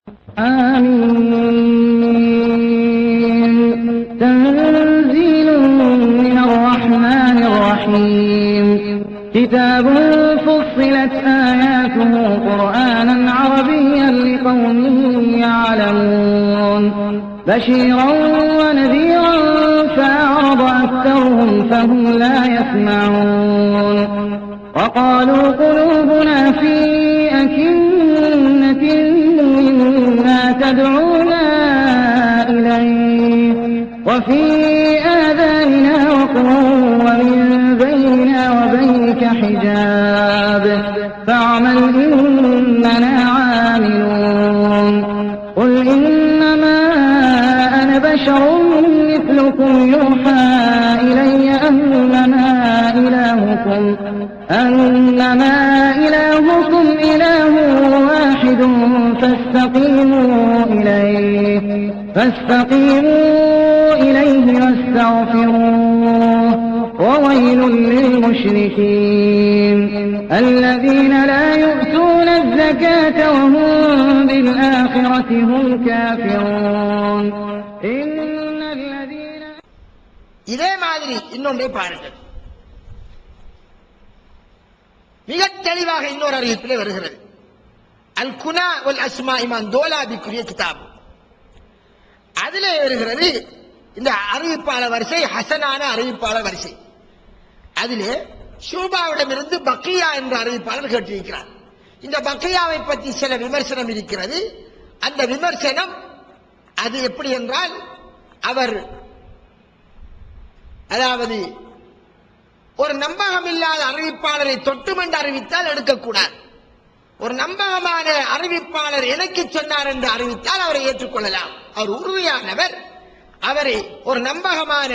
آمين تنزيل من الرحمن الرحيم كتاب فصلت آياته قرآنا عربيا لقوم يعلمون بشيرا ونذيرا فأعرض أكثرهم فهم لا يسمعون وقالوا قلوبنا في أكنة مما تدعونا إليه وفي آذاننا وقر ومن بيننا وبينك حجاب فاعمل إننا عاملون قل إنما أنا بشر مثلكم يوحى إلي أنما إلهكم إله واحد فاستقيموا إليه واستغفروه وويل للمشركين الذين لا يؤتون الزكاة وهم بالآخرة هم كافرون إن الذين இதே மாதிரி இன்னொன்றே பாருங்கள். மிக தெளிவாக இன்னொரு அறிவிப்பிலே வருகிறது. அல் குனா வல் அஸ்மா இமான் தோலாபிக்குரிய கிதாப். அதிலே வருகிறது இந்த அறிவிப்பாளர் வரிசை ஹசனான அறிவிப்பாளர் வரிசை. அதிலே ஷூபாவிடமிருந்து பக்கியா என்ற அறிவிப்பாளர் கேட்டிருக்கிறார். இந்த பக்கியாவை பற்றி சில விமர்சனம் இருக்கிறது. அந்த விமர்சனம் அது எப்படி என்றால், அவர் அதாவது ஒரு நம்பகமில்லாத அறிவிப்பாளரை தொட்டுமென்று அறிவித்தால் எடுக்கக்கூடாது. ஒரு நம்பகமான அறிவிப்பாளர் எனக்கு சொன்னார் என்று அறிவித்தால் அவரை ஏற்றுக்கொள்ளலாம். அவர் உறுதியானவர், அவரை ஒரு நம்பகமான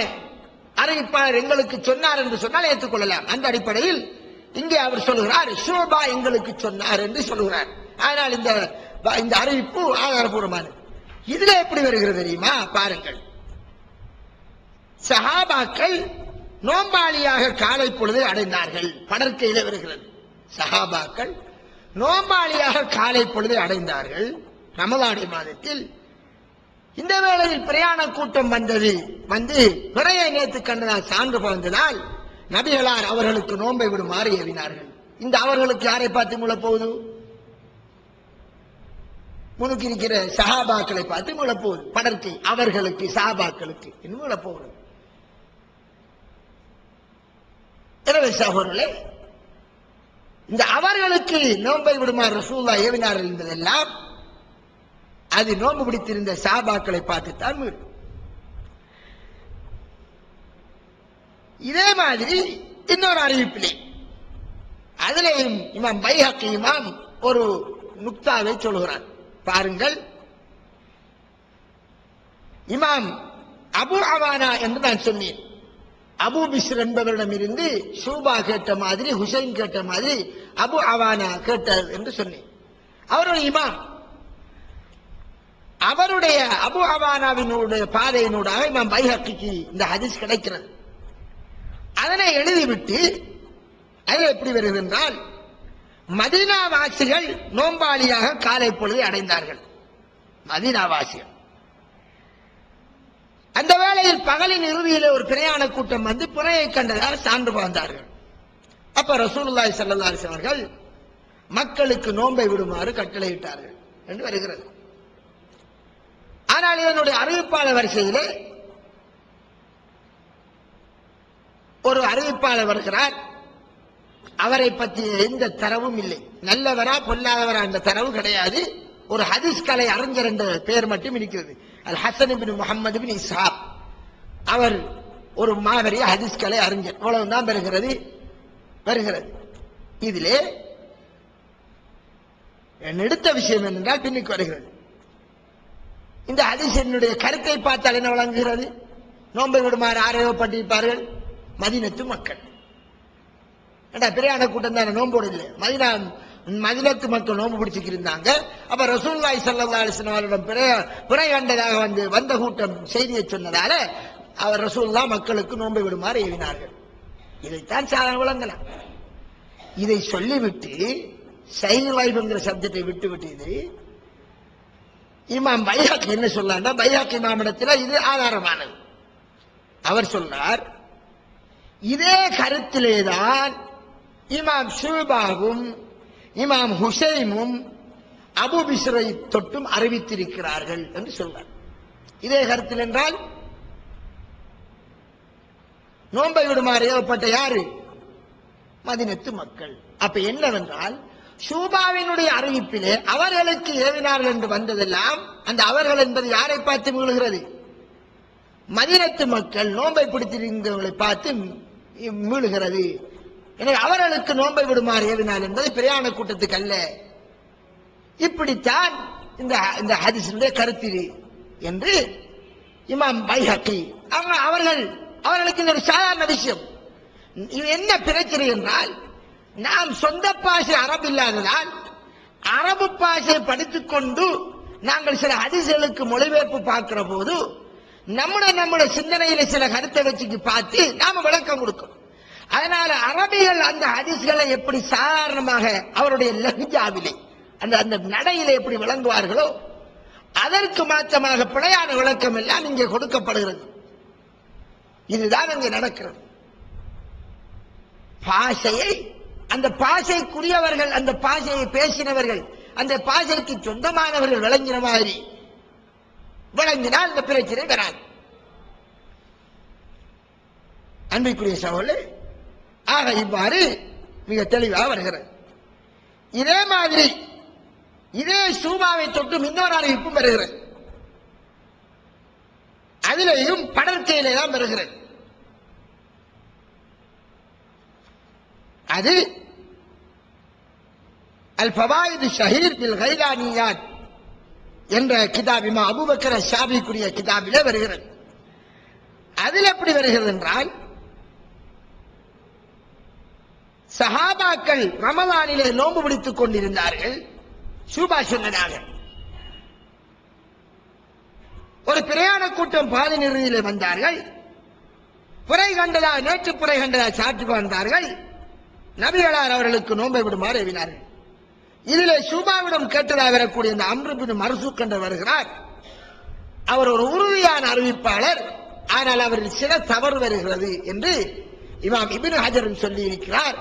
அறிவிப்பாளர் எங்களுக்கு சொன்னார் என்று சொன்னால் ஏற்றுக்கொள்ளலாம். அந்த அடிப்படையில் இங்கே அவர் சொல்கிறார் ஷோபா எங்களுக்கு சொன்னார் என்று சொல்கிறார். ஆனால் இந்த அறிவிப்பு ஆதாரபூர்வமானது. இதுல எப்படி வருகிறது தெரியுமா? பாருங்கள். சஹாபாக்கள் நோம்பாளியாக காலை பொழுது அடைந்தார்கள். படற்கையில வருகிறது. சஹாபாக்கள் நோம்பாளியாக காலை பொழுது அடைந்தார்கள் ரமலான் மாதத்தில். இந்த வேளையில் பிரயாண கூட்டம் வந்து பிறையை நேற்று கண்டதால் சான்று பகிர்ந்ததால் நபிகளார் அவர்களுக்கு நோன்பை விடுமாறு ஏவினார்கள். இந்த அவர்களுக்கு யாரை பார்த்து முழப்போகுது? முன்னுக்கு இருக்கிற சஹாபாக்களை பார்த்து முழப்போகுது. படற்கை அவர்களுக்கு சஹாபாக்களுக்கு இன்னும் முழப்போகுது. எனவே சகோதரர்களே, இந்த அவர்களுக்கு நோன்பை விடுமாறு ரசூலுல்லாஹ் ஏவினார்கள் என்பதெல்லாம் அது நோன்பு பிடித்திருந்த சஹாபாக்களை பார்த்துத்தான் மீறும். இதே மாதிரி இன்னொரு அறிவிப்பிலே அதிலேயும் இமாம் பைஹக்கி இமாம் ஒரு நுக்தாவை சொல்கிறார். பாருங்கள். இமாம் அபு அவானா என்று நான் சொன்னேன். அபு பிஸ்ர் என்பவரிடம் இருந்து ஷூபா கேட்ட மாதிரி, ஹுசைன் கேட்ட மாதிரி அபு அவானா கேட்டார் என்று சொன்னேன். அவருடைய இமாம், அவருடைய அபு அவானாவினுடைய பாதையினூடாக இமாம் பைஹக்கிக்கு இந்த ஹதீஸ் கிடைக்கிறது. அதனை எழுதிவிட்டு அது எப்படி வருகிறது என்றால், மதீனாவாசிகள் நோம்பாளியாக காலை பொழுதை அடைந்தார்கள். மதீனாவாசிகள் அந்த வேளையில் பகலின் இறுதியிலே ஒரு பிரயாண கூட்டம் வந்து பிறையை கண்டதால் சான்று பகிர்ந்தார்கள். அப்ப ரசூலுல்லாஹி ஸல்லல்லாஹு அலைஹி வஸல்லம் அவர்கள் மக்களுக்கு நோன்பை விடுமாறு கட்டளையிட்டார்கள் என்று வருகிறது. ஆனால் இதனுடைய அறிவிப்பாளர் வரிசையிலே ஒரு அறிவிப்பாளர் வருகிறார். அவரை பற்றி எந்த தரவும் இல்லை. நல்லவரா பொல்லாதவரா என்ற தரவு கிடையாது. ஒரு ஹதீஸ் கலை அறிஞர் என்ற பெயர் மட்டும் இருக்கிறது. அல் ஹசன் இப்னு முஹம்மது இப்னு இஸ்ஹாக். அவர் ஒரு மாபெரிய ஹதீஸ் கலை அறிஞர். அவ்வளவுதான் வருகிறது. இதிலே எடுத்த விஷயம் என்னென்றால் பின்னுக்கு வருகிறது. இந்த ஹதீஸினுடைய கருத்தை பார்த்தால் என்ன வழங்குகிறது? நோன்பை விடுமாறு ஆரோப்பட்டிருப்பார்கள் மதீனத்து மக்கள். பிரயாண கூட்டம் தானே, நோம்போடு இல்லை. மதீனத்து மக்கள் நோன்பு பிடிச்சிருந்தாங்க. அப்ப ரசூலுல்லாஹி ஸல்லல்லாஹு அலைஹி வஸல்லம் அவரிடம் பிறை கண்டதாக வந்த கூட்டம் செய்தியை சொன்னதால அவர் ரசூலுல்லாஹ் மக்களுக்கு நோன்பை விடுமாறு ஏவினார்கள். இதைத்தான் சாதாரண விளங்கலாம். இதை சொல்லிவிட்டு சைன் லைஃப் என்கிற சப்ஜெக்டை விட்டுவிட்டு இது இமாம் பைஹக்கி என்ன சொல்லார்னா, பைஹக்கி இமாமிடத்தில் இது ஆதாரமானது. அவர் சொன்னார், இதே கருத்திலேதான் இமாம் ஷுபாவும் இமாம் ஹுசைமும் அபு பிஸ்ரை தொட்டும் அறிவித்திருக்கிறார்கள் என்று சொன்னார். இதே கருத்தில் என்றால் நோன்பை விடுமாறு ஏவப்பட்ட யாரு? மதீனத்து மக்கள். அப்ப என்னவென்றால், ஷூபாவினுடைய அறிவிப்பிலே அவர்களுக்கு ஏவினார்கள் என்று வந்ததெல்லாம் அந்த அவர்கள் என்பது யாரை பார்த்து மீளுகிறது? மதீனத்து மக்கள் நோன்பை பிடித்திருந்தவர்களை பார்த்து மீளுகிறது. எனவே அவர்களுக்கு நோன்பை விடுமாறு ஏவினார் என்பது பிரயாண கூட்டத்துக்கு அல்ல. இப்படித்தான் இந்த ஹதீஸினுடைய கருத்து என்று இமாம் பைஹக்கி அவர்களுக்கு இந்த ஒரு சாதாரண விஷயம். இது என்ன பிரச்சனை என்றால், நாம் சொந்த பாஷை அரபு இல்லாததால் அரபு பாஷை படித்துக் கொண்டு நாங்கள் சில ஹதீஸ்களுக்கு மொழிபெயர்ப்பு பார்க்கிற போது நம்முடைய சிந்தனையில சில கருத்தை வச்சுக்கு பார்த்து நாம விளக்கம் கொடுக்கணும். அதனால அரபிகள் அந்த ஹதீஸ்களை எப்படி சாதாரணமாக அவருடைய லஹ்ஜாவிலே அந்த நடையில எப்படி விளங்குவார்களோ அதற்கு மாற்றமாக பிழையான விளக்கம் எல்லாம் இங்கே கொடுக்கப்படுகிறது. இதுதான் அங்கே நடக்கிறது. பாஷையை அந்த பாஷைக்குரியவர்கள், அந்த பாஷையை பேசினவர்கள், அந்த பாஷைக்கு சொந்தமானவர்கள் விளங்கின மாதிரி விளங்கினால் இந்த பிரச்சனை வராது. அன்பிற்குரிய சகோதரர்களே, ஆக இவ்வாறு மிக தெளிவாக வருகிறது. இதே மாதிரி இதே ஷூபாவை தொட்டும் இன்னொரு அறிவிப்பும் வருகிறது. அதிலேயும் படற்கையிலே தான் வருகிறது. அது அல் ஃபவாயிது ஷஹீர் பில் கைலானியாத் என்ற கிதாப் இமாம் அபூபக்கர் ஷாபிக்குரிய கிதாபிலே வருகிறது. அதில் எப்படி வருகிறது என்றால், சஹாபாக்கள் ரமலானிலே நோன்பு பிடித்துக் கொண்டிருந்தார்கள். ஷூபா சொன்னதாக ஒரு பிரயாண கூட்டம் பாதை நிறுதியிலே வந்தார்கள். நேற்று புரை கண்டதா சாற்றி வந்தார்கள். நபிகளார் அவர்களுக்கு நோன்பை விடுமாறு ஏவினார்கள். இதிலே ஷூபாவிடம் கேட்டதாக வரக்கூடிய இந்த அம்ரு பின் மர்சூக் என்று வருகிறார். அவர் ஒரு உறுதியான அறிவிப்பாளர், ஆனால் அவரில் சில தவறு வருகிறது என்று இமாம் இப்னு ஹஜரும் சொல்லி இருக்கிறார்,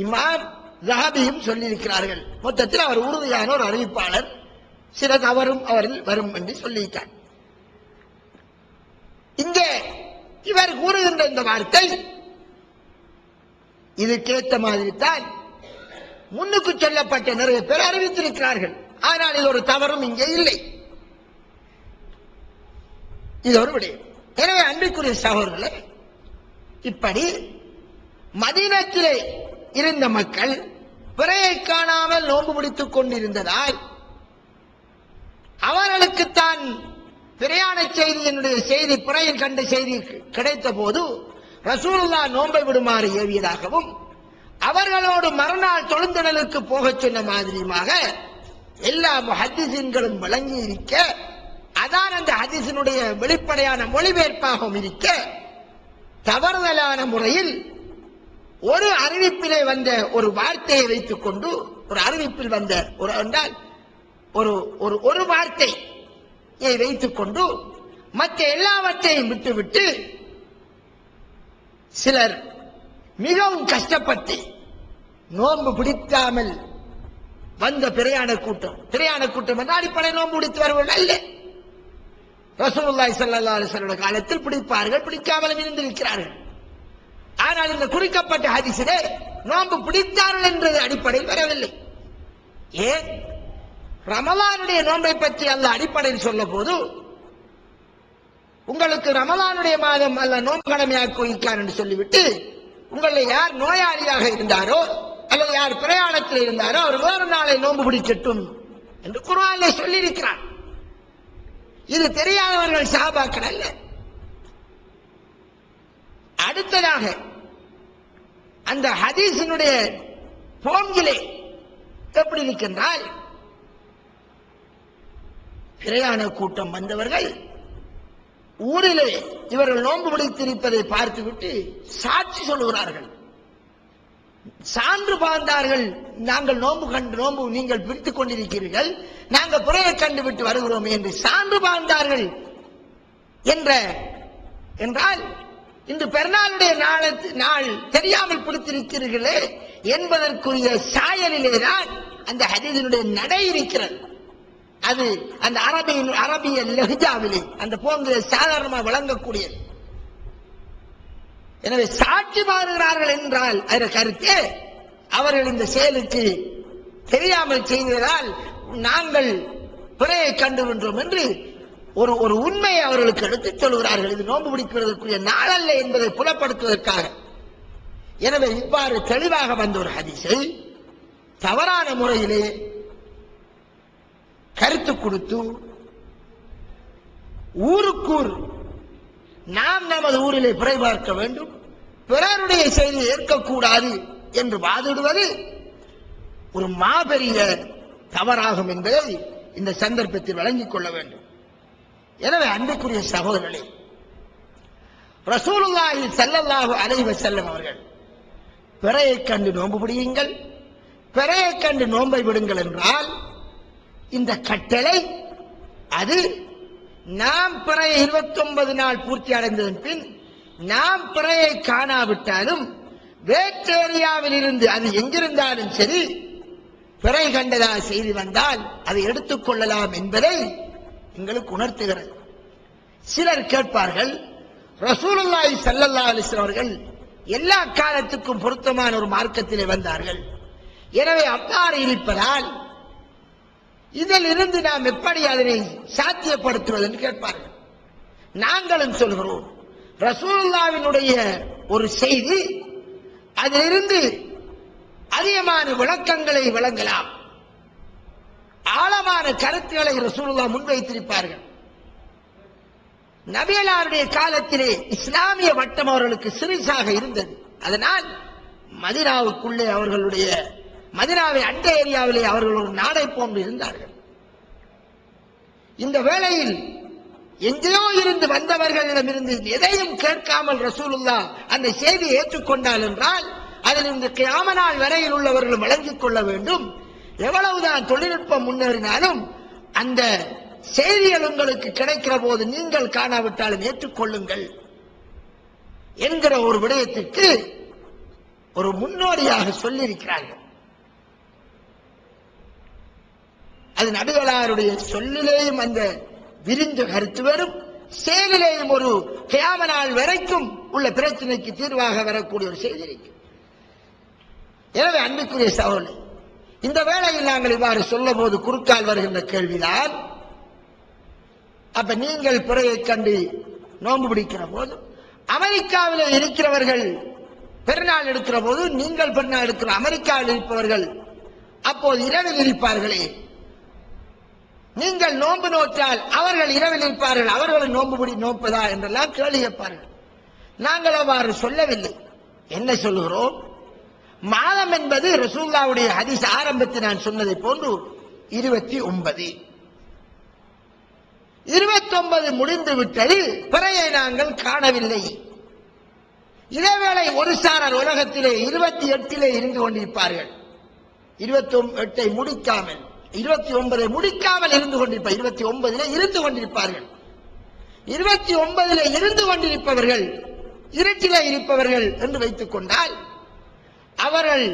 இமாம் ஸஹாபியும் சொல்லி இருக்கிறார்கள். மொத்தத்தில் அவர் உறுதியான ஒரு அறிவிப்பாளர், சில தவறும் அவரில் வரும் என்று சொல்லியிருக்கார். இங்கே இவர் கூறுகின்ற இந்த வார்த்தை இதுக்கேற்ற மாதிரி தான் முன்னுக்கு சொல்லப்பட்ட நிறைய பேர் அறிவித்திருக்கிறார்கள். ஆனால் இது ஒரு தவறும் இங்கே இல்லை. இது ஒரு விடயம். எனவே அன்பிற்குரிய சகோதரர்களே, இப்படி மதீனத்திலே இருந்த மக்கள் பிறையை காணாமல் நோன்பு பிடித்துக் கொண்டிருந்ததால் அவர்களுக்குத்தான் பிரயாண செய்தியினுடைய செய்தி, பிறையில் கண்ட செய்தி கிடைத்த போது ரசூலுல்லாஹ் நோன்பை விடுமாறு ஏவியதாகவும் அவர்களோடு மறுநாள் தொழுந்தனலுக்கு போகச் சொன்ன மாதிரியுமாக எல்லா முஹத்திஸீன்களும் வழங்கி இருக்க, அதான் அந்த ஹதீஸினுடைய வெளிப்படையான மொழிபெயர்ப்பாகவும் இருக்க, தவறுதலான முறையில் ஒரு அறிவிப்பிலே வந்த ஒரு வார்த்தையை வைத்துக் கொண்டு, ஒரு அறிவிப்பில் வந்த ஒரு வார்த்தையை வைத்துக் கொண்டு மற்ற எல்லாவற்றையும் விட்டுவிட்டு சிலர் மிகவும் கஷ்டப்பட்டு நோன்பு பிடிக்காமல் வந்த பிரயாண கூட்டம் என்ற அடிப்படை நோன்பு பிடித்து வருவது அல்ல. ரசூலுல்லாஹி ஸல்லல்லாஹு அலைஹி வஸல்லம் காலத்தில் பிடிப்பார்கள், பிடிக்காமலும் இருந்திருக்கிறார்கள். ஆனால் இந்த குறிக்கப்பட்ட ஹதீஸிலே நோன்பு பிடித்தார்கள் என்ற அடிப்படையில் வரவில்லை. ஏன்? ரமலானுடைய நோன்பை பற்றி அல்லாஹ் அடிப்படையில் சொல்ல போது, உங்களுக்கு ரமலானுடைய மாதம் அல்ல நோன்பு கடமையாக்கி வைக்கிறார் என்று சொல்லிவிட்டு, உங்களை யார் நோயாளியாக இருந்தாரோ அல்லது யார் பிரயாணத்தில் இருந்தாரோ அவர் வேறு நாளை நோன்பு பிடிக்கட்டும் என்று குர்ஆனிலே சொல்லி இருக்கிறார். இது தெரியாதவர்கள் சஹாபாக்கள் அல்ல. அடுத்ததாக அந்த ஹதீஸினுடைய போங்கிலே எப்படி இருக்கின்றால், பிரயாண கூட்டம் வந்தவர்கள் ஊரிலே இவர்கள் நோன்பு பிடித்திருப்பதை பார்த்துவிட்டு சாட்சி சொல்லுகிறார்கள், சான்று பார்த்தார்கள். நாங்கள் நோன்பு நீங்கள் பிடித்துக் கொண்டிருக்கிறீர்கள், நாங்க பிறையை கண்டுவிட்டு வருகிறோம் என்று சான்று வாழ்ந்தார்கள் என்றால் இன்று பெருநாளுடைய நாள் தெரியாமல் பிடித்திருக்கிறீர்களே என்பதற்குரிய சாயலிலேதான் அந்த ஹதீஸினுடைய நடை இருக்கிறது. அது அந்த அரபிய லஹ்ஜாவிலே அந்த போங்கிற சாதாரணமாக விளங்கக்கூடியது. எனவே சாட்சி மாறுகிறார்கள் என்றால் அதன் கருத்து அவர்கள் இந்த செயலுக்கு தெரியாமல் செய்ததால் நாங்கள் பிறையை கண்டுகின்றோம் என்று ஒரு உண்மையை அவர்களுக்கு எடுத்துச் சொல்கிறார்கள். இது நோன்பு பிடிப்பதற்குரிய நாள் அல்ல என்பதை புலப்படுத்துவதற்காக. எனவே இவ்வாறு தெளிவாக வந்த ஒரு ஹதீஸை தவறான முறையிலே கருத்து கொடுத்து ஊருக்கூர் நாம் நமது ஊரிலே பிறை பார்க்க வேண்டும், பிறருடைய செய்தியை ஏற்கக்கூடாது என்று வாதிடுவது ஒரு மாபெரிய தவறாகும் என்பதை இந்த சந்தர்ப்பத்தில் வழங்கிக் கொள்ள வேண்டும். எனவே அன்புக்குரிய சகோதரர்களே, ரசூலுல்லாஹி ஸல்லல்லாஹு அலைஹி வஸல்லம் அவர்கள் பிறையை கண்டு நோன்பு பிடியுங்கள், பிறையை கண்டு நோன்பை விடுங்கள் என்றால் இந்த கட்டளை அது நாம் பிறையை 29 நாள் பூர்த்தி அடைந்ததன் பின் நாம் பிறையை காணாவிட்டாலும் வேற்றேரியாவில் இருந்து அது எங்கிருந்தாலும் சரி பிறை கண்டதா செய்தி வந்தால் அதை எடுத்துக் கொள்ளலாம் என்பதை எங்களுக்கு உணர்த்துகிறது. சிலர் கேட்பார்கள், ரசூலுல்லாஹி ஸல்லல்லாஹு அலைஹி வஸல்லம் அவர்கள் எல்லா காலத்துக்கும் பொருத்தமான ஒரு மார்க்கத்திலே வந்தார்கள், எனவே அவ்வாறு இருப்பதால் இதில் இருந்து நாம் எப்படி அதனை சாத்தியப்படுத்துவது என்று கேட்பார்கள். நாங்களும் சொல்கிறோம், ரசூலுல்லாஹ்வினுடைய ஒரு செய்தி அதிலிருந்து அதிகமான விளக்கங்களை வழங்கலாம், ஆழமான கருத்துக்களை ரசூலுல்லாஹ் முன்வைத்திருப்பார்கள். நபியலாருடைய காலத்திலே இஸ்லாமிய வட்டம் அவர்களுக்கு சிறிசாக இருந்தது. அதனால் மதீனாவுக்குள்ளே அவர்களுடைய மதீனாவை அண்டை ஏரியாவிலே அவர்கள் ஒரு நாடை போன்று இருந்தார்கள். இந்த வேளையில் எங்கேயோ இருந்து வந்தவர்களிடமிருந்து எதையும் கேட்காமல் ரசூலுல்லாஹ் அந்த செய்தியை ஏற்றுக்கொண்டால் என்றால் அதிலிருந்து கியாம நாள் வரையில் உள்ளவர்களும் வழங்கிக் கொள்ள வேண்டும். எவ்வளவுதான் தொழில்நுட்பம் முன்னேறினாலும் அந்த செய்திகள் உங்களுக்கு கிடைக்கிற போது நீங்கள் காணாவிட்டாலும் ஏற்றுக்கொள்ளுங்கள் என்கிற ஒரு விடயத்திற்கு ஒரு முன்னோடியாக சொல்லியிருக்கிறார்கள். அது நபிகளாருடைய சொல்லிலேயும் அந்த விரிந்த கருத்து வரும், செயலிலேயும் ஒரு கியாம நாள் வரைக்கும் உள்ள பிரச்சனைக்கு தீர்வாக வரக்கூடிய ஒரு செய்தி இருக்கு. எனவே அன்புக்குரிய சகோதரர்களே, இந்த வேளையில் நாங்கள் இவ்வாறு சொல்ல போது குறுக்கால் வருகின்ற கேள்விதான், அப்ப நீங்கள் பிறையை கண்டு நோன்பு பிடிக்கிற போது அமெரிக்காவில் இருக்கிறவர்கள் பெருநாள் எடுக்கிற போது நீங்கள் பெருநாள் எடுக்கிற அமெரிக்காவில் இருப்பவர்கள் அப்போது இரவில் இருப்பார்களே, நீங்கள் நோன்பு நோற்றால் அவர்கள் இரவில் இருப்பார்கள், அவர்களை நோன்பு நோப்பதா என்றெல்லாம் கேள்வி கேட்பார்கள். நாங்கள் அவ்வாறு சொல்லவில்லை. என்ன சொல்லுகிறோம், மாதம் என்பது ரசூலுல்லாஹ்வுடைய ஹதீஸ் ஆரம்பத்தில் நான் சொன்னதை போன்று 29 முடிந்து விட்டது, பிறையை நாங்கள் காணவில்லை. இதேவேளை ஒரு சாரார் உலகத்திலே 28 இருந்து கொண்டிருப்பார்கள், 28 முடிக்காமல் 29 முடிக்காமல் இருந்து கொண்டிருப்பார், 29 இருந்து கொண்டிருப்பார்கள். 29 இருந்து கொண்டிருப்பவர்கள் இருட்டிலே இருப்பவர்கள் என்று வைத்துக் கொண்டால் அவர்கள்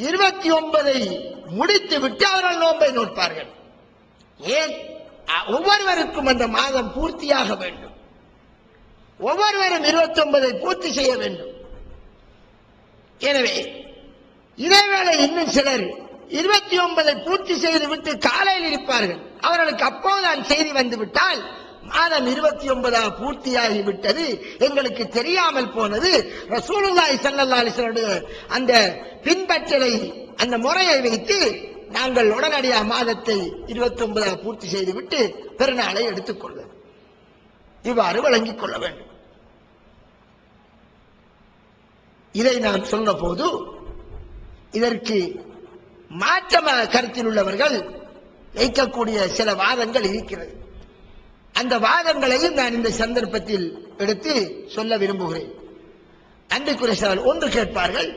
29 முடித்து விட்டு அவர்கள் நோன்பை நோட்பார்கள். ஏன்? ஒவ்வொருவருக்கும் அந்த மாதம் பூர்த்தியாக வேண்டும், ஒவ்வொருவரும் 29 பூர்த்தி செய்ய வேண்டும். எனவே இதேவேளை இன்னும் சிலர் 29 பூர்த்தி செய்து விட்டு காலையில் இருப்பார்கள், அவர்களுக்கு அப்போதுதான் செய்தி வந்துவிட்டால் மாதம் 29 பூர்த்தியாகி விட்டது, எங்களுக்கு தெரியாமல் போனது. ரசூலுல்லாஹி ஸல்லல்லாஹு அலைஹி வஸல்லம் அந்த பின்பற்றலை அந்த முறையை வைத்து நாங்கள் உடனடியாக மாதத்தை 29 பூர்த்தி செய்து விட்டு பெருநாளை எடுத்துக் கொள்வது, இவ்வாறு வழங்கிக் கொள்ள வேண்டும். இதை நான் சொன்ன போது இதற்கு மாற்றமாக கருத்தில் உள்ளவர்கள் வைக்கக்கூடிய சில வாதங்கள் இருக்கிறது. அந்த வாதங்களையும் நான் இந்த சந்தர்ப்பத்தில் எடுத்து சொல்ல விரும்புகிறேன். அன்றைக்குரிய சவால் ஒன்று கேட்பார்கள்,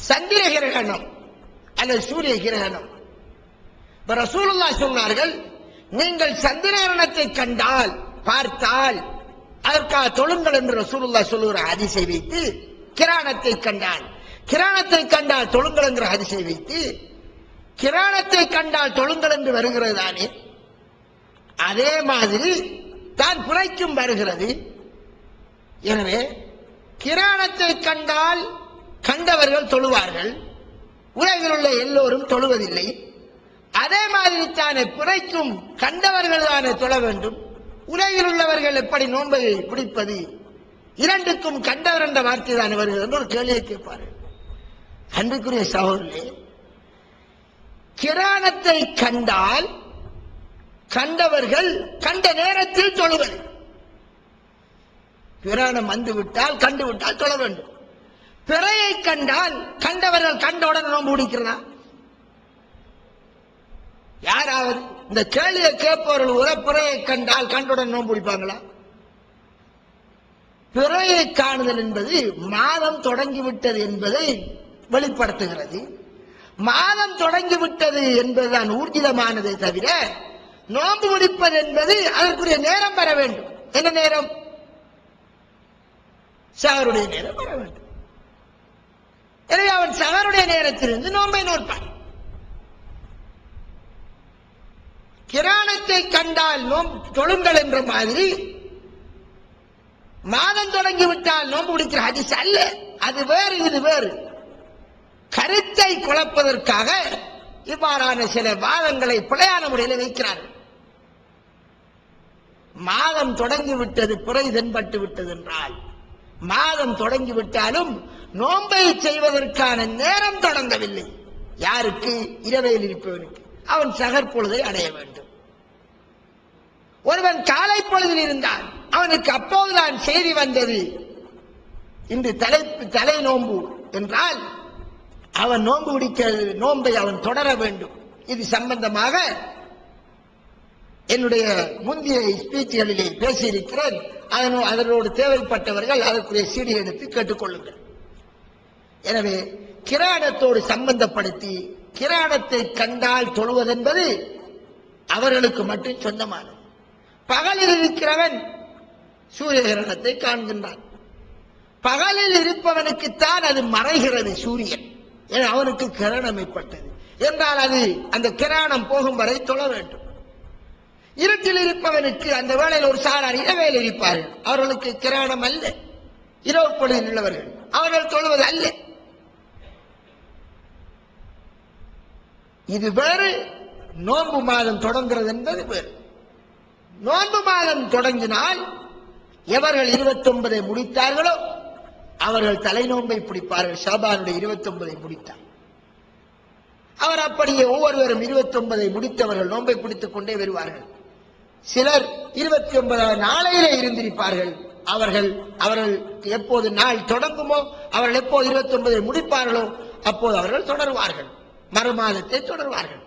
சந்திர கிரகணம் அல்லது சூரிய கிரகணம். ரசூலுல்லாஹ் சொன்னார்கள், நீங்கள் சந்திரகிரகணத்தை கண்டால் பார்த்தால் அதற்காக தொழுங்கள் என்று ரசூலுல்லாஹ் சொல்லுகிற ஹதீஸை வைத்து கிராணத்தை கண்டால் தொழுங்கள் என்கிற ஹதீஸை வைத்து கிராணத்தை கண்டால் தொழுங்கள் என்று வருகிறது தானே, அதே மாதிரி தான் புரைக்கும் வருகிறது. எனவே கிராணத்தை கண்டால் கண்டவர்கள் தொழுவார்கள், உலகில் உள்ள எல்லோரும் தொழுவதில்லை. அதே மாதிரி தானே புரைக்கும் கண்டவர்கள் தானே தொழ வேண்டும், உலகில் உள்ளவர்கள் எப்படி நோன்பை பிடிப்பது? இரண்டுக்கும் கண்டவர் என்ற வார்த்தை தான் வருகிறது என்று ஒரு கேள்வியை கேட்பார்கள். அன்புக்குரிய சகோதரர்களே, கிராணத்தை கண்டால் கண்டவர்கள் கண்ட நேரத்தில் தொழுவது. கிராணம் வந்துவிட்டால் கண்டுவிட்டால் தொழ வேண்டும். பிறையை கண்டால் கண்டவர்கள் கண்டவுடன் நோன்பு பிடிக்கிறதா? யாராவது இந்த கேள்வியை கேட்பவர்கள் ஒரு பிறையை கண்டால் கண்டுடன் நோன்பு பிடிப்பாங்களா? பிறையை காணுதல் என்பது மாதம் தொடங்கிவிட்டது என்பதை வெளிப்படுத்துகிறது. மாதம் தொடங்கிவிட்டது என்பதுதான் ஊர்ஜிதமானதை தவிர நோன்பு முடிப்பது என்பது அதற்குரிய நேரம் பெற வேண்டும். என்ன நேரம்? சஹருடைய நேரம் பெற வேண்டும். எனவே அவன் சஹருடைய நேரத்திலிருந்து நோன்பை நோற்பான். கிராணத்தை கண்டால் தொழுங்கள் என்ற மாதிரி மாதம் தொடங்கிவிட்டால் நோன்பு முடிக்கிற ஹதீஸ் அல்ல. அது வேறு, இது வேறு. கருத்தை குழப்பதற்காக இவ்வாறான சில வாதங்களை பிழையான முறையில் வைக்கிறார்கள். மாதம் தொடங்கிவிட்டது, பிறை தென்பட்டு விட்டது என்றால் மாதம் தொடங்கிவிட்டாலும் நோன்பை செய்வதற்கான நேரம் தொடங்கவில்லை. யாருக்கு? இரவையில் இருப்பவனுக்கு. அவன் சகர் பொழுதை அடைய வேண்டும். ஒருவன் காலை பொழுதில் இருந்தான், அவனுக்கு அப்போதுதான் செய்தி வந்தது இன்று தலை நோன்பு என்றால் அவன் நோன்பு பிடிக்க நோன்பை அவன் தொடர வேண்டும். இது சம்பந்தமாக என்னுடைய முந்தைய ஸ்பீச்சுகளிலே பேசியிருக்கிறேன். அதனோடு தேவைப்பட்டவர்கள் அதற்குரிய சீடி எடுத்து கேட்டுக்கொள்ளுங்கள். எனவே கிராணத்தோடு சம்பந்தப்படுத்தி கிராணத்தை கண்டால் தொழுவதென்பது அவர்களுக்கு மட்டும் சொந்தமானது. பகலில் இருக்கிறவன் சூரிய கிரணத்தை காண்கின்றான். பகலில் இருப்பவனுக்குத்தான் அது மறைகிறது சூரியன். அவனுக்கு கிரணம் ஏற்பட்டது என்றால் அது அந்த கிராணம் போகும் வரை தொழ வேண்டும். இருட்டில் இருப்பவனுக்கு அந்த வேளையில் ஒரு சாரார் இரவேல் இருப்பார்கள், அவர்களுக்கு கிராணம் அல்ல, இரவு பொழுதில் உள்ளவர்கள், அவர்கள் தொழுவது அல்ல. இது வேறு. நோன்பு மாதம் தொடங்குகிறது என்பது வேறு. நோன்பு மாதம் தொடங்கினால் எவர்கள் 29 முடித்தார்களோ அவர்கள் தலை நோன்பை பிடிப்பார்கள். ஷாபானுடைய 29 முடித்தார். அவர் அப்படியே ஒவ்வொருவரும் 29 முடித்தவர்கள் நோன்பை பிடித்துக் கொண்டே வருவார்கள். சிலர் 29 நாளையிலே இருந்திருப்பார்கள். அவர்கள் எப்போது நாள் தொடங்குமோ, அவர்கள் எப்போது 29 முடிப்பார்களோ அப்போது அவர்கள் தொடருவார்கள், மறுமாதத்தை தொடர்வார்கள்.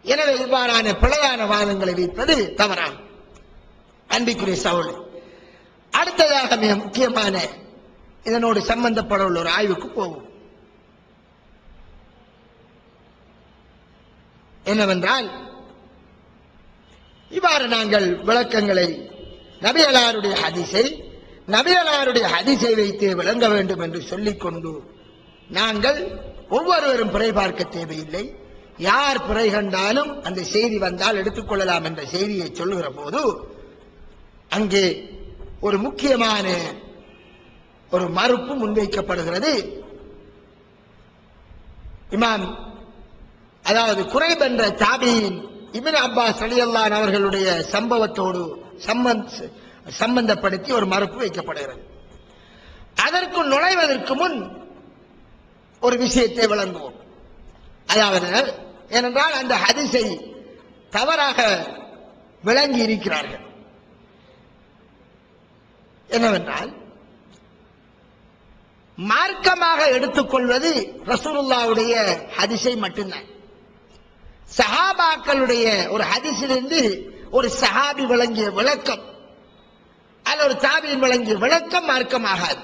எனவே இவ்வாறான பிழையான வாதங்களை வைப்பது தவறாகும். அன்பிற்குரிய சகோதரர்களே, அடுத்ததாக மிக முக்கியமான இதனோடு சம்பந்தப்பட உள்ள ஒரு ஆய்வுக்கு போவோம். என்னவென்றால், இவ்வாறு நாங்கள் விளக்கங்களை நபிகளாருடைய ஹதீஸை வைத்தே விளங்க வேண்டும் என்று சொல்லிக்கொண்டு நாங்கள் ஒவ்வொருவரும் பிறை பார்க்க தேவையில்லை, யார் பிறை கண்டாலும் அந்த செய்தி வந்தால் எடுத்துக்கொள்ளலாம் என்ற செய்தியை சொல்லுகிற போது அங்கே ஒரு முக்கியமான ஒரு மறுப்பு முன்வைக்கப்படுகிறது. இமாம் அதாவது குரைப் என்ற தாபியின் இப்னு அப்பாஸ் ரலியல்லாஹு அன்ஹு அவர்களுடைய சம்பவத்தோடு சம்பந்தப்படுத்தி ஒரு மறுப்பு வைக்கப்படுகிறது. அதற்கு நுழைவதற்கு முன் ஒரு விஷயத்தை விளங்குவோம். அதாவது ஏனென்றால் அந்த ஹதீஸை தவறாக விளங்கி இருக்கிறார்கள். என்னவென்றால், மார்க்கமாக எடுத்துக்கொள்வது ரசூலுல்லாஹ்வுடைய ஹதீஸை மட்டும்தான். சஹாபாக்களுடைய ஒரு ஹதீஸிலிருந்து ஒரு சஹாபி விளங்கிய விளக்கம் அல்லது ஒரு தாபியின் விளங்கிய விளக்கம் மார்க்கமாகாது.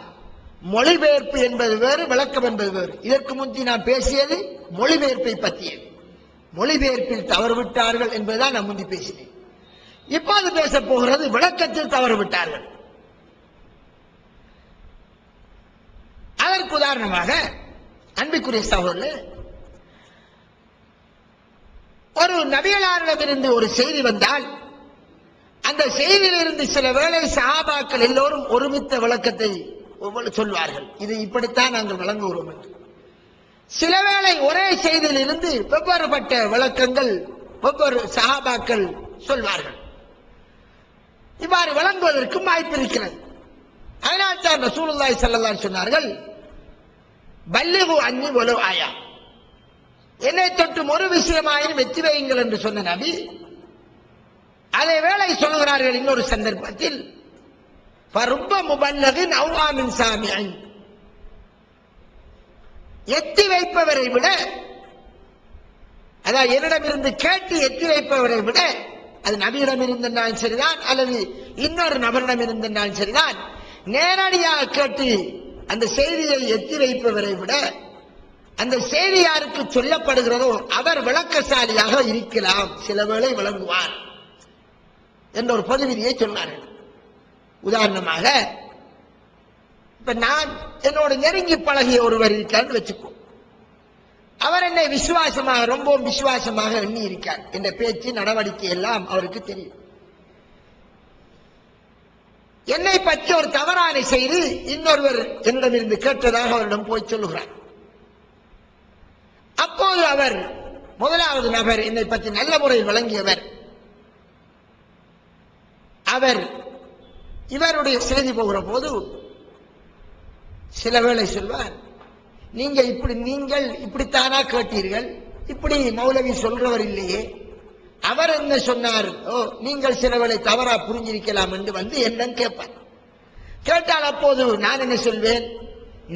மொழிபெயர்ப்பு என்பது வேறு, விளக்கம் என்பது வேறு. இதற்கு முந்தி நான் பேசியது மொழிபெயர்ப்பை பற்றியது. மொழிபெயர்ப்பில் தவறு விட்டார்கள் என்பதுதான் நான் முந்தி பேசினேன். இப்போது பேச போகிறது விளக்கத்தில் தவறு விட்டார்கள். அதற்கு உதாரணமாக அன்பிற்குரிய சகோதரர்களே, ஒரு நபிகளாரிடமிருந்து ஒரு செய்தி வந்தால் அந்த செய்தியிலிருந்து சில வேளை சஹாபாக்கள் எல்லோரும் ஒருமித்த விளக்கத்தை சொல்வார்கள். இது இப்படித்தான் நாங்கள் வழங்குகிறோம் என்று. சில வேளை ஒரே செய்தியிலிருந்து வெவ்வேறுபட்ட விளக்கங்கள் ஒவ்வொரு சஹாபாக்கள் சொல்வார்கள். இவ்வாறு வழங்குவதற்கும் வாய்ப்பு இருக்கிறது. அதனால் தான் ரசூலுல்லாஹி ஸல்லல்லாஹு அலைஹி சொன்னார்கள், பல்லிகு அன்னி வலவ் ஆயா, என்னை தொட்டும் ஒரு விஷயமாயினும் வெற்றி வையுங்கள் என்று சொன்ன நபி அதே வேளை சொல்கிறார்கள் இன்னொரு சந்தர்ப்பத்தில், ஃபருப்ப முபல்லகின் அவ்வா மின் சாமிஇன், எத்தி வைப்பவரை விட, அதாவது என்னிடமிருந்து கேட்டு எத்தி வைப்பவரை விட, அது நபியிடம் இருந்தாலும் சரிதான் அல்லது இன்னொரு நபரிடம் இருந்தாலும் சரிதான், நேரடியாக கேட்டு அந்த செய்தியை எத்தி வைப்பவரை விட அந்த செய்தி யாருக்கு சொல்லப்படுகிறதோ அவர் விளக்கசாலியாக இருக்கலாம், சில வேளை விளங்குவார் என்ற ஒரு பொது விதியை சொன்னார்கள். உதாரணமாக, இப்ப நான் என்னோட நெருங்கி பழகிய ஒருவர் இருக்கான்னு வச்சுக்கோ. அவர் என்னை விசுவாசமாக, ரொம்பவும் விசுவாசமாக எண்ணி இருக்கார். என்ற பேச்சு நடவடிக்கை எல்லாம் அவருக்கு தெரியும். என்னை பற்றி ஒரு தவறான செய்தி இன்னொருவர் என்னிடமிருந்து கேட்டதாக அவரிடம் போய் சொல்லுகிறார். அப்போது அவர், முதலாவது நபர் என்னை பற்றி நல்ல முறையில் விளங்கியவர், அவர் இவருடைய செய்தி போகிற போது சில வேளை சொல்வார், நீங்கள் இப்படித்தானா கேட்டீர்கள், இப்படி மௌலவி சொல்றவர் இல்லையே, அவர் என்ன சொன்னார், ஓ நீங்கள் சில வேளை தவறா புரிஞ்சிருக்கலாம் என்று வந்து என்னன்னு கேட்பார். கேட்டால் அப்போது நான் என்ன சொல்வேன்,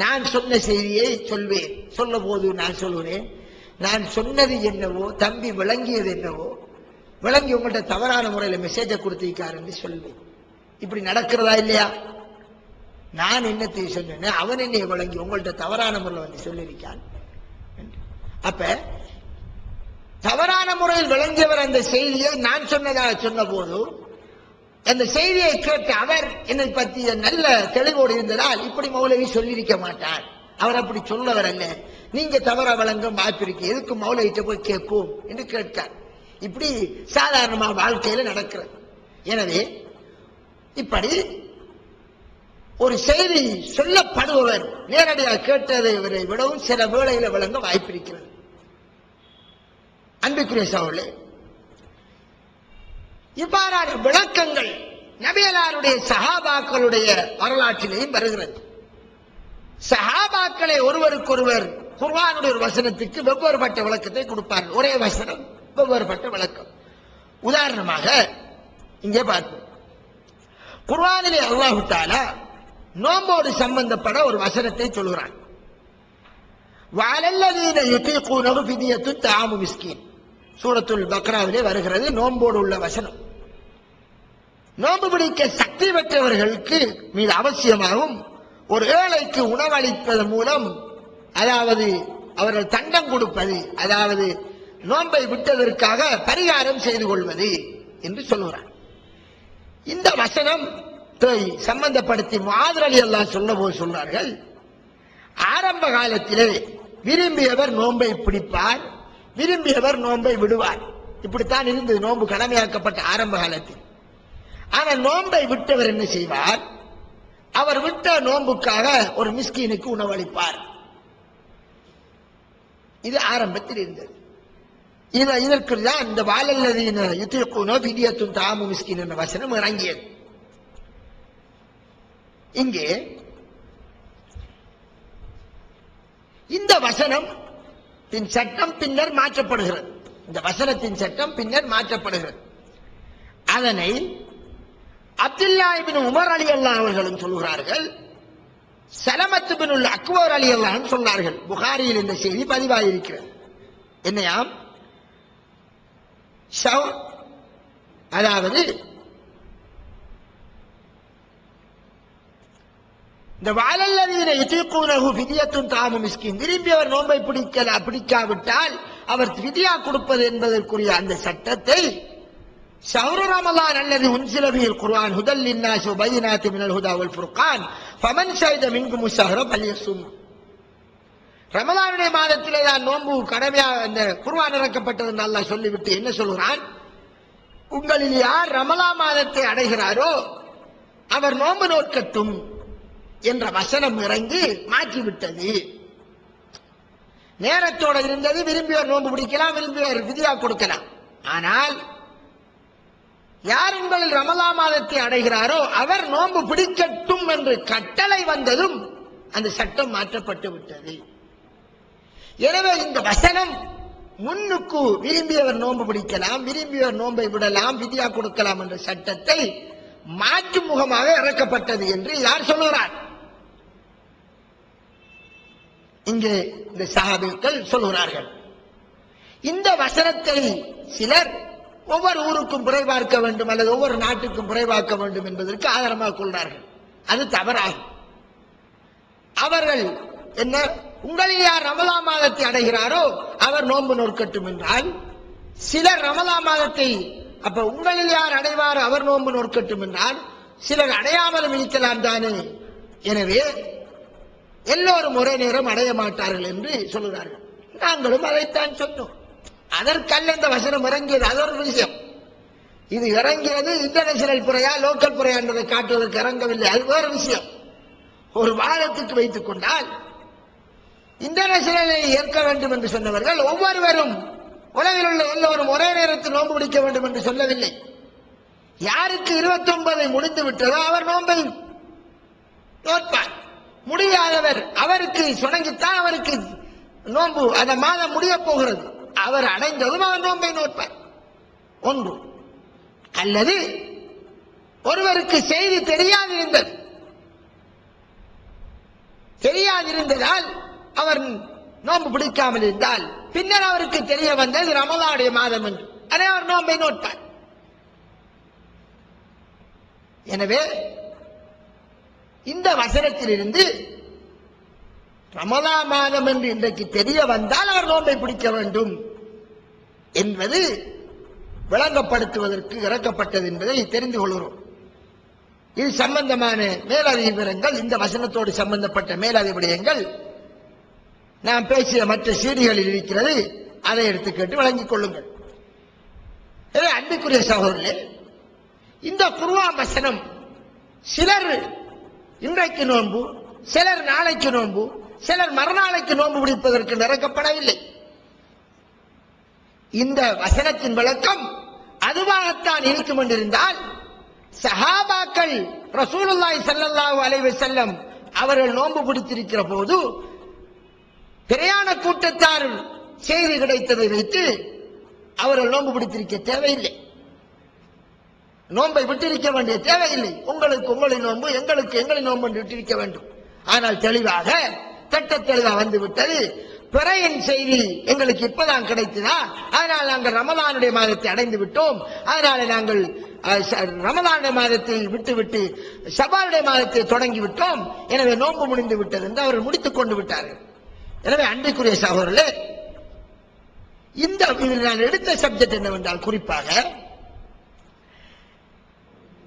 நான் சொன்ன செய்தியை சொல்வேன். சொல்ல போது நான் சொல்லுவேன், நான் சொன்னது என்னவோ, தம்பி விளங்கியது என்னவோ, விளங்கி உங்கள்கிட்ட தவறான முறையில் மெசேஜை கொடுத்திருக்காரு என்று சொல்வேன். இப்படி நடக்கிறதா இல்லையா? நான் என்னத்தை சொன்னேன், அவன் என்னை விளங்கி உங்கள்கிட்ட தவறான முறையில் வந்து சொல்லியிருக்கான். அப்ப தவறான முறையில் விளங்கியவர் அந்த செய்தியை நான் சொன்னதாக சொன்ன போது அந்த செய்தியை கேட்டு அவர் என்னை பற்றிய நல்ல தெளிவோடு இருந்ததால் இப்படி மௌலவி சொல்லியிருக்க மாட்டார், அவர் அப்படி சொல்லவர் அல்ல, நீங்க தவறா வழங்க வாய்ப்பிருக்கு, எதுக்கு மௌலவிட்ட போய் கேட்கும் என்று கேட்கார். இப்படி சாதாரணமாக வாழ்க்கையில நடக்கிறது. எனவே இப்படி ஒரு செய்தி சொல்லப்படுபவர் நேரடியாக கேட்டதை விடவும் சில வேளையில வழங்க வாய்ப்பிருக்கிறது. அன்புக்குரிய சகோதரர்களே, இவ்வாறான விளக்கங்கள் நபியலாருடைய சஹாபாக்களுடைய வரலாற்றிலேயும் வருகிறது. சஹாபாக்களை ஒருவருக்கொருவர் குர்ஆனுடைய ஒரு வசனத்துக்கு வெவ்வேறுபட்ட விளக்கத்தை கொடுப்பார்கள். ஒரே வசனம் வெவ்வேறுபட்ட விளக்கம். உதாரணமாக இங்கே பார்ப்போம். குர்ஆனிலே அல்லாஹ் தஆலா நோம்போடு சம்பந்தப்பட ஒரு வசனத்தை சொல்கிறான். வஅலல்லதீன யுதீகூனஹு ஃபித்யத்துன் தஆமு மிஸ்கீன், சூரத்துல் பக்ராவிலே வருகிறது நோம்போடு உள்ள வசனம். நோன்பு பிடிக்க சக்தி பெற்றவர்களுக்கு மீது அவசியமாகும் ஒரு ஏழைக்கு உணவளிப்பதன் மூலம், அதாவது அவர்கள் தண்டம் கொடுப்பது, அதாவது நோன்பை விட்டதற்காக பரிகாரம் செய்து கொள்வது என்று சொல்லுகிறார். இந்த வசனம் சம்பந்தப்படுத்தி முஆத் ரலியல்லாஹு அன்ஹு சொன்னபோது சொல்றார்கள், ஆரம்ப காலத்திலே விரும்பியவர் நோன்பை பிடிப்பார், விரும்பியவர் நோன்பை விடுவார். இப்படித்தான் இருந்தது நோன்பு கடமையாக்கப்பட்ட ஆரம்ப காலத்தில். ஆனால் நோன்பை விட்டவர் என்ன செய்வார், அவர் விட்ட நோன்புக்காக ஒரு மிஸ்கீனுக்கு உணவளிப்பார். இது ஆரம்பத்தில் இருந்தது. இதற்கு தான் இந்த வஅலல்லதீன யுதீகூனஹு ஃபித்யத்துன் தஆமு மிஸ்கீன் என்ற வசனம் இறங்கியது. இங்கே இந்த வசனத்தின் சட்டம் பின்னர் மாற்றப்படுகிறது. இந்த வசனத்தின் சட்டம் பின்னர் மாற்றப்படுகிறது. அதனை அப்துல்லா இப்னு உமர் ரலியல்லாஹு அவர்களும் சொல்கிறார்கள், சலமத் பின் அக்வர் ரலியல்லாஹு சொன்னார்கள். புகாரியில் இந்த செய்தி பதிவாயிருக்கிறது. என்னையாம், அதாவது இந்த வஅலல்லதீன யுதீகூனஹு ஃபித்யத்துன் தஆமு மிஸ்கீன், விரும்பியவர் நோன்பை பிடிக்காவிட்டால் அவர் ஃபித்யா கொடுப்பது என்பதற்குரிய அந்த சட்டத்தை ஷஹ்ரு ரமலான் அல்லது உன்சில பிஹில் குர்ஆன் ஹுதல் லின்னாஸி வ பையினாத்தி மினல் ஹுதா வல் ஃபுர்கான் ஃபமன் ஷஹித மின்குமு ஷஹ்ர ஃபல்யஸும். ரமலானுடைய மாதத்திலே தான் நோன்பு கடமையா இந்த குர்ஆன் இறக்கப்பட்டது என்று அல்லாஹ் சொல்லிவிட்டு என்ன சொல்கிறான்? உங்களில் யார் ரமலான் மாதத்தை அடைகிறாரோ அவர் நோன்பு நோக்கட்டும் என்ற வசனம் இறங்கி மாற்றிவிட்டது. நேரத்தோடு இருந்தது விரும்பியவர் நோன்பு பிடிக்கலாம், விரும்பியவர் விதியா கொடுக்கலாம். ஆனால் யார் உங்களில் ரமலான் மாதத்தை அடைகிறாரோ அவர் நோன்பு பிடிக்கட்டும் என்று கட்டளை வந்ததும் அந்த சட்டம் மாற்றப்பட்டு விட்டது. எனவே இந்த வசனம் முன்னுக்கு விரும்பியவர் நோன்பு பிடிக்கலாம், விரும்பியவர் நோன்பை விடலாம், விதியா கொடுக்கலாம் என்ற சட்டத்தை மாற்றும் முகமாக இறக்கப்பட்டது என்று யார் சொல்லுகிறார்? இங்கே இந்த சஹாபிகள் சொல்கிறார்கள். இந்த வசனத்தை சிலர் ஒவ்வொரு ஊருக்கும் பிறை பார்க்க வேண்டும் அல்லது ஒவ்வொரு நாட்டுக்கும் பிறை பார்க்க வேண்டும் என்பதற்கு ஆதாரமாக கொள்கிறார்கள். அது தவறாகும். அவர்கள் என்ன, உங்களில் யார் ரமலான் மாதத்தை அடைகிறாரோ அவர் நோன்பு நோக்கட்டும் என்றால், சிலர் ரமலான் மாதத்தை அப்ப உங்களில் யார் அடைவாரோ அவர் நோன்பு நோக்கட்டும் என்றால் சிலர் அடையாமலும் இருக்கலாம் தானே. எனவே எல்லோரும் ஒரே நேரம் அடைய மாட்டார்கள் என்று சொல்கிறார்கள். நாங்களும் அதைத்தான் சொன்னோம். அதற்கல்ல இந்த வசனம் இறங்கியது, அது ஒரு விஷயம். இது இறங்கியது இன்டர்நேஷனல் புறையா லோக்கல் புறையா என்பதை காட்டுவதற்கு இறங்கவில்லை, அது வேறு விஷயம். ஒரு வாதத்துக்கு வைத்துக் கொண்டால் இன்டர்நேஷனலை ஏற்க வேண்டும் என்று சொன்னவர்கள் ஒவ்வொருவரும் உலகில் உள்ள எல்லோரும் ஒரே நேரத்தில் நோன்பு பிடிக்க வேண்டும் என்று சொல்லவில்லை. யாருக்கு 29 முடிந்து விட்டதோ அவர் நோன்பை நோட்பார். முடியாதவர் அவருக்கு சுணங்கித்தான் அவருக்கு நோன்பு அந்த மாதம் முடிய போகிறது, அவர் அடைந்ததும் அவர் நோன்பை நோட்பார். ஒன்று. அல்லது ஒருவருக்கு செய்தி தெரியாதிருந்ததால் அவர் நோன்பு பிடிக்காமல் இருந்தால் பின்னர் அவருக்கு தெரிய வந்தது ரமலானுடைய மாதம் என்று, அதை அவர் நோன்பை நோட்பார். எனவே இந்த வசனத்திலிருந்து ரமலான் மாதம் என்று இன்றைக்கு தெரிய வந்தால் அவர் நோன்பை பிடிக்க வேண்டும் என்பது விளங்கப்படுத்துவதற்கு இறக்கப்பட்டது என்பதை தெரிந்து கொள்கிறோம். இது சம்பந்தமான மேலதிக விவரங்கள், இந்த வசனத்தோடு சம்பந்தப்பட்ட மேலதிக விடயங்கள் நாம் பேசிய மற்ற சீடிகளில் இருக்கிறது. அதை எடுத்து கேட்டு வழங்கிக் கொள்ளுங்கள். அன்புக்குரிய சகோதரர்களே, இந்த குர்ஆன் வசனம் சிலர் இன்றைக்கு நோன்பு, சிலர் நாளைக்கு நோன்பு, சிலர் மறுநாளைக்கு நோன்பு பிடிப்பதற்கு இறக்கப்படவில்லை. இந்த வசனத்தின் விளக்கம் அதுவாகத்தான் இருக்கும் என்றிருந்தால் சஹாபாக்கள் ரசூலுல்லாஹி ஸல்லல்லாஹு அலைஹி வஸல்லம் அவர்கள் நோன்பு பிடித்திருக்கிற போது பிரயாண கூட்டத்தார் செய்தி கிடைத்ததை வைத்து அவர்கள் நோன்பு பிடித்திருக்க தேவையில்லை, நோன்பை விட்டிருக்க வேண்டிய தேவையில்லை. உங்களுக்கு உங்களின் நோன்பு, எங்களுக்கு எங்களின் நோன்பு என்று விட்டிருக்க வேண்டும். ஆனால் தெளிவாக திட்ட தெளிவாக வந்துவிட்டது. பிறையின் செய்தி எங்களுக்கு இப்பதான் கிடைத்ததா, அதனால் நாங்கள் ரமலானுடைய மாதத்தை அடைந்து விட்டோம், அதனால நாங்கள் ரமலானுடைய மாதத்தை விட்டுவிட்டு ஷபானுடைய மாதத்தை தொடங்கி விட்டோம், எனவே நோன்பு முடிந்து விட்டது என்று அவர்கள் முடித்துக் கொண்டு விட்டார்கள். எனவே அன்றைக்குரிய சகோதரர்களே, இந்த நான் எடுத்த சப்ஜெக்ட் என்னவென்றால் குறிப்பாக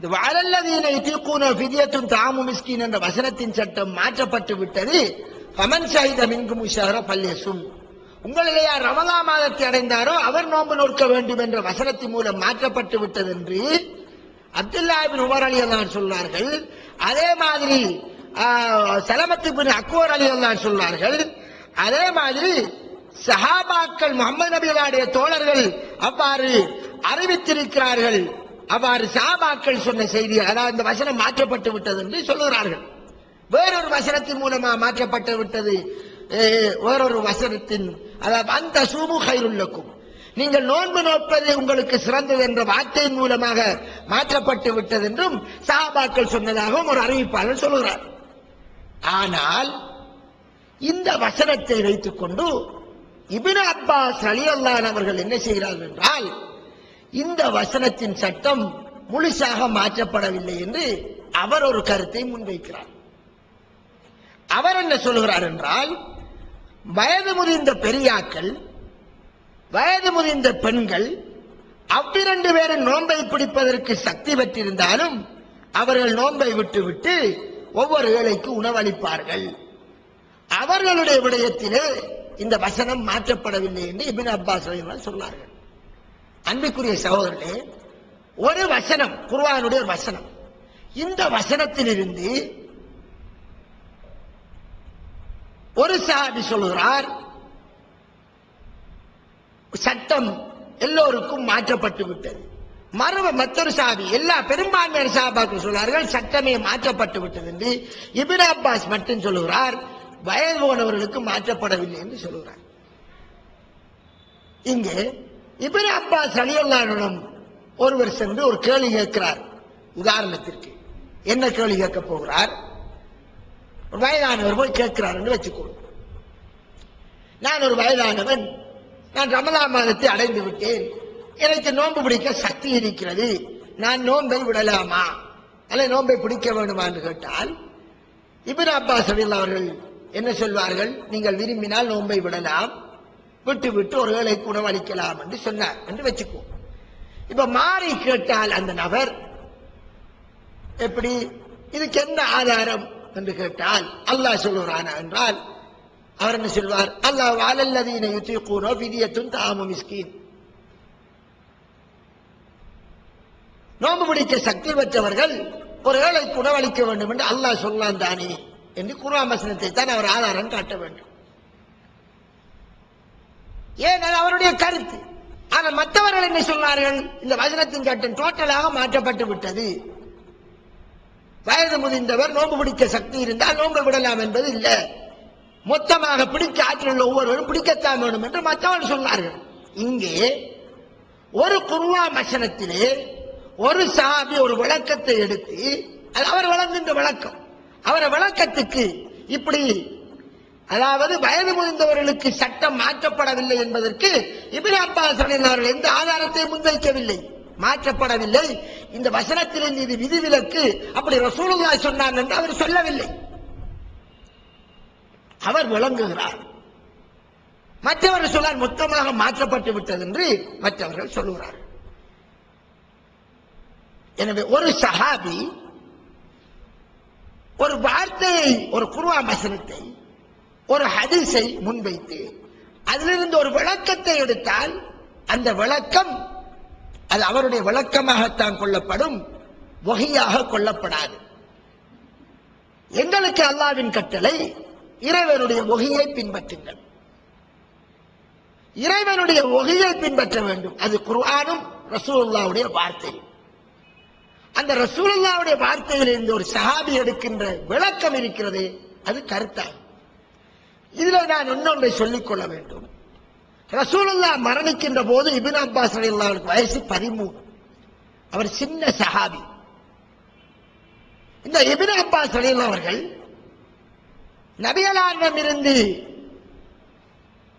வஅலல்லதீன யுதீகூன ஃபித்யத்துன் தஆமு மிஸ்கீன் என்ற வசனத்தின் சட்டம் மாற்றப்பட்டு விட்டது. ஃபமன் ஷஹித மின்கும் ஷஹ்ர ஃபல்யஸும், உங்களிலே யார் ரமலான் மாதத்தை அடைந்தாரோ அவர் நோன்பு நோக்க வேண்டும் என்ற வசனத்தின் மூலம் மாற்றப்பட்டு விட்டது என்று அப்துல்லா இப்னு உமர் ரலியல்லாஹு அன்ஹு சொன்னார்கள். அதே மாதிரி சலமத் இப்னு அக்வர் ரலியல்லாஹு அன்ஹு சொன்னார்கள். அதே மாதிரி சஹாபாக்கள் முஹம்மது நபியுடைய தோழர்கள் அவ்வாறு அறிவித்திருக்கிறார்கள். அவ்வாறு சஹாபாக்கள் சொன்ன செய்தி, அதாவது இந்த வசனம் மாற்றப்பட்டு விட்டது என்று சொல்லுகிறார்கள். வேறொரு வசனத்தின் மூலமா மாற்றப்பட்டு விட்டது, வேறொரு வசனத்தின், அதாவது அந்த சூமு கைருல் லக்கும், நீங்கள் நோன்பு நோற்பது உங்களுக்கு சிறந்தது என்ற வார்த்தையின் மூலமாக மாற்றப்பட்டு விட்டது என்றும் சஹாபாக்கள் சொன்னதாகவும் ஒரு அறிவிப்பாளர் சொல்லுகிறார். ஆனால் இந்த வசனத்தை வைத்துக் கொண்டு இப்னு அப்பாஸ் ரலியல்லாஹு அன்ஹு அவர்கள் என்ன செய்கிறார்கள் என்றால், இந்த வசனத்தின் சட்டம் முழுசாக மாற்றப்படவில்லை என்று அவர் ஒரு கருத்தை முன்வைக்கிறார். அவர் என்ன சொல்கிறார் என்றால், வயது முதிர்ந்த பெரியாக்கள், வயது முதிர்ந்த பெண்கள் அவ்விரண்டு பேரும் நோன்பை பிடிப்பதற்கு சக்தி பெற்றிருந்தாலும் அவர்கள் நோன்பை விட்டுவிட்டு ஒவ்வொரு ஏழைக்கு உணவளிப்பார்கள். அவர்களுடைய விடயத்திலே இந்த வசனம் மாற்றப்படவில்லை என்று இப்னு அப்பாஸ் ரலியல்லாஹு சொன்னார்கள். அன்பிற்குரிய சகோதரர்களே, ஒரு வசனம், குர்ஆனுடைய ஒரு வசனம், இந்த வசனத்திலிருந்து ஒரு சஹாபி சொல்கிறார், சட்டம் எல்லோருக்கும் மாற்றப்பட்டு விட்டது. மற்றொரு சஹாபி, எல்லா பெரும்பான்மையான சஹாபாக்கள் சொல்றார்கள் சட்டமே மாற்றப்பட்டு விட்டது என்று. இப்னு அப்பாஸ் மட்டும் சொல்கிறார் வயது போனவர்களுக்கு மாற்றப்படவில்லை என்று சொல்கிறார். இங்கே இப்னு அப்பாஸ் ரலியல்லாஹு அன்ஹு ஒருவர் சென்று ஒரு கேள்வி கேட்கிறார். உதாரணத்திற்கு என்ன கேள்வி கேட்க போகிறார்? வயதானவர் போய் கேட்கிறார் என்று வச்சுக்கோ, நான் ஒரு வயதானவன், நான் ரமலான் மாதத்தை அடைந்து விட்டேன், எனக்கு நோன்பு பிடிக்க சக்தி இருக்கிறது, நான் நோன்பை விடலாமா அல்ல நோன்பை பிடிக்க வேண்டுமா என்று கேட்டால் இப்னு அப்பாஸ் ரலியல்லாஹு அவர்கள் என்ன சொல்வார்கள்? நீங்கள் விரும்பினால் நோன்பை விடலாம், விட்டு விட்டு ஒரு ஏழைக்கு உணவளிக்கலாம் என்று சொன்னார் என்று வச்சுக்கோ. இப்ப மாறி கேட்டால் அந்த நபர் எப்படி, இதுக்கு என்ன ஆதாரம் என்று கேட்டால் அல்லாஹ் சொல்லுறானா என்றால் அவர் என்ன சொல்வார்? அல்லாஹ் அலல்லதீன யுதீகூன ஃபிதியத்துன் தஆமு மிஸ்கீன், நோன்பு பிடிக்க சக்தி பெற்றவர்கள் ஒரு ஏழைக்கு உணவளிக்க வேண்டும் என்று அல்லாஹ் சொல்லலாம் தானே என்று குர்ஆன் வசனத்தை தான் அவர் ஆதாரம் காட்ட வேண்டும். ஏன் அவருடைய கருத்து. ஆனால் மற்றவர்கள் என்ன சொன்னார்கள்? இந்த வசனத்தின் சட்டம் டோட்டலாக மாற்றப்பட்டு விட்டது, வயது முதிர்ந்தவர் நோன்பு பிடிக்க சக்தி இருந்தால் நோன்பு விடலாம் என்பது இல்ல, மொத்தமாக பிடிக்க ஆற்றல் ஒவ்வொருவரும் பிடிக்கத்தான் வேண்டும் என்று மற்றவர்கள் சொன்னார்கள். இங்கே ஒரு குர்ஆன் வசனத்திலே ஒரு சஹாபி ஒரு விளக்கத்தை எடுத்து, அது அவர் வழங்குகின்ற விளக்கம், அவரை விளக்கத்துக்கு இப்படி, அதாவது வயது முதிர்ந்தவர்களுக்கு சட்டம் மாற்றப்படவில்லை என்பதற்கு இப்னு அப்பாஸ் ரலியல்லாஹு அவர்கள் எந்த ஆதாரத்தையும் முன்வைக்கவில்லை, மாற்றப்படவில்லை, இந்த வசனத்திலிருந்து இது விதிவிலக்கு, அப்படி ரசூலுல்லாஹ் சொன்னார் என்று அவர் சொல்லவில்லை. அவர் விளங்குகிறார். மற்றவர்கள் சொன்னார் மொத்தமாக மாற்றப்பட்டு விட்டது என்று மற்றவர்கள் சொல்லுகிறார். எனவே ஒரு சஹாபி ஒரு வார்த்தையை, ஒரு குர்ஆன் வசனத்தை, ஒரு ஹதீஸை முன்வைத்து அதிலிருந்து ஒரு விளக்கத்தை எடுத்தால் அந்த விளக்கம் அது அவருடைய விளக்கமாகத்தான் கொள்ளப்படும், வஹியாக கொள்ளப்படாது. எங்களுக்கு அல்லாஹ்வின் கட்டளை இறைவனுடைய வஹியை பின்பற்றுங்கள், இறைவனுடைய வஹியை பின்பற்ற வேண்டும். அது குர்ஆனும் ரசூலுல்லாஹ்வுடைய வார்த்தை. அந்த ரசூலுல்லாஹ்வுடைய வார்த்தையில் இருந்து ஒரு சஹாபி எடுக்கின்ற விளக்கம் இருக்கிறது, அது கருத்தாகும். இதில் நான் இன்னொன்றை சொல்லிக் கொள்ள வேண்டும். ரசூலுல்லாஹ் மரணிக்கின்ற போது இப்னு அப்பாஸ் ரலியல்லாஹு அன்ஹு வயசு 13, அவர் சின்ன சஹாபி. இந்த இப்னு அப்பாஸ் ரலியல்லாஹு அவர்கள் நபிகளாரிடம் இருந்து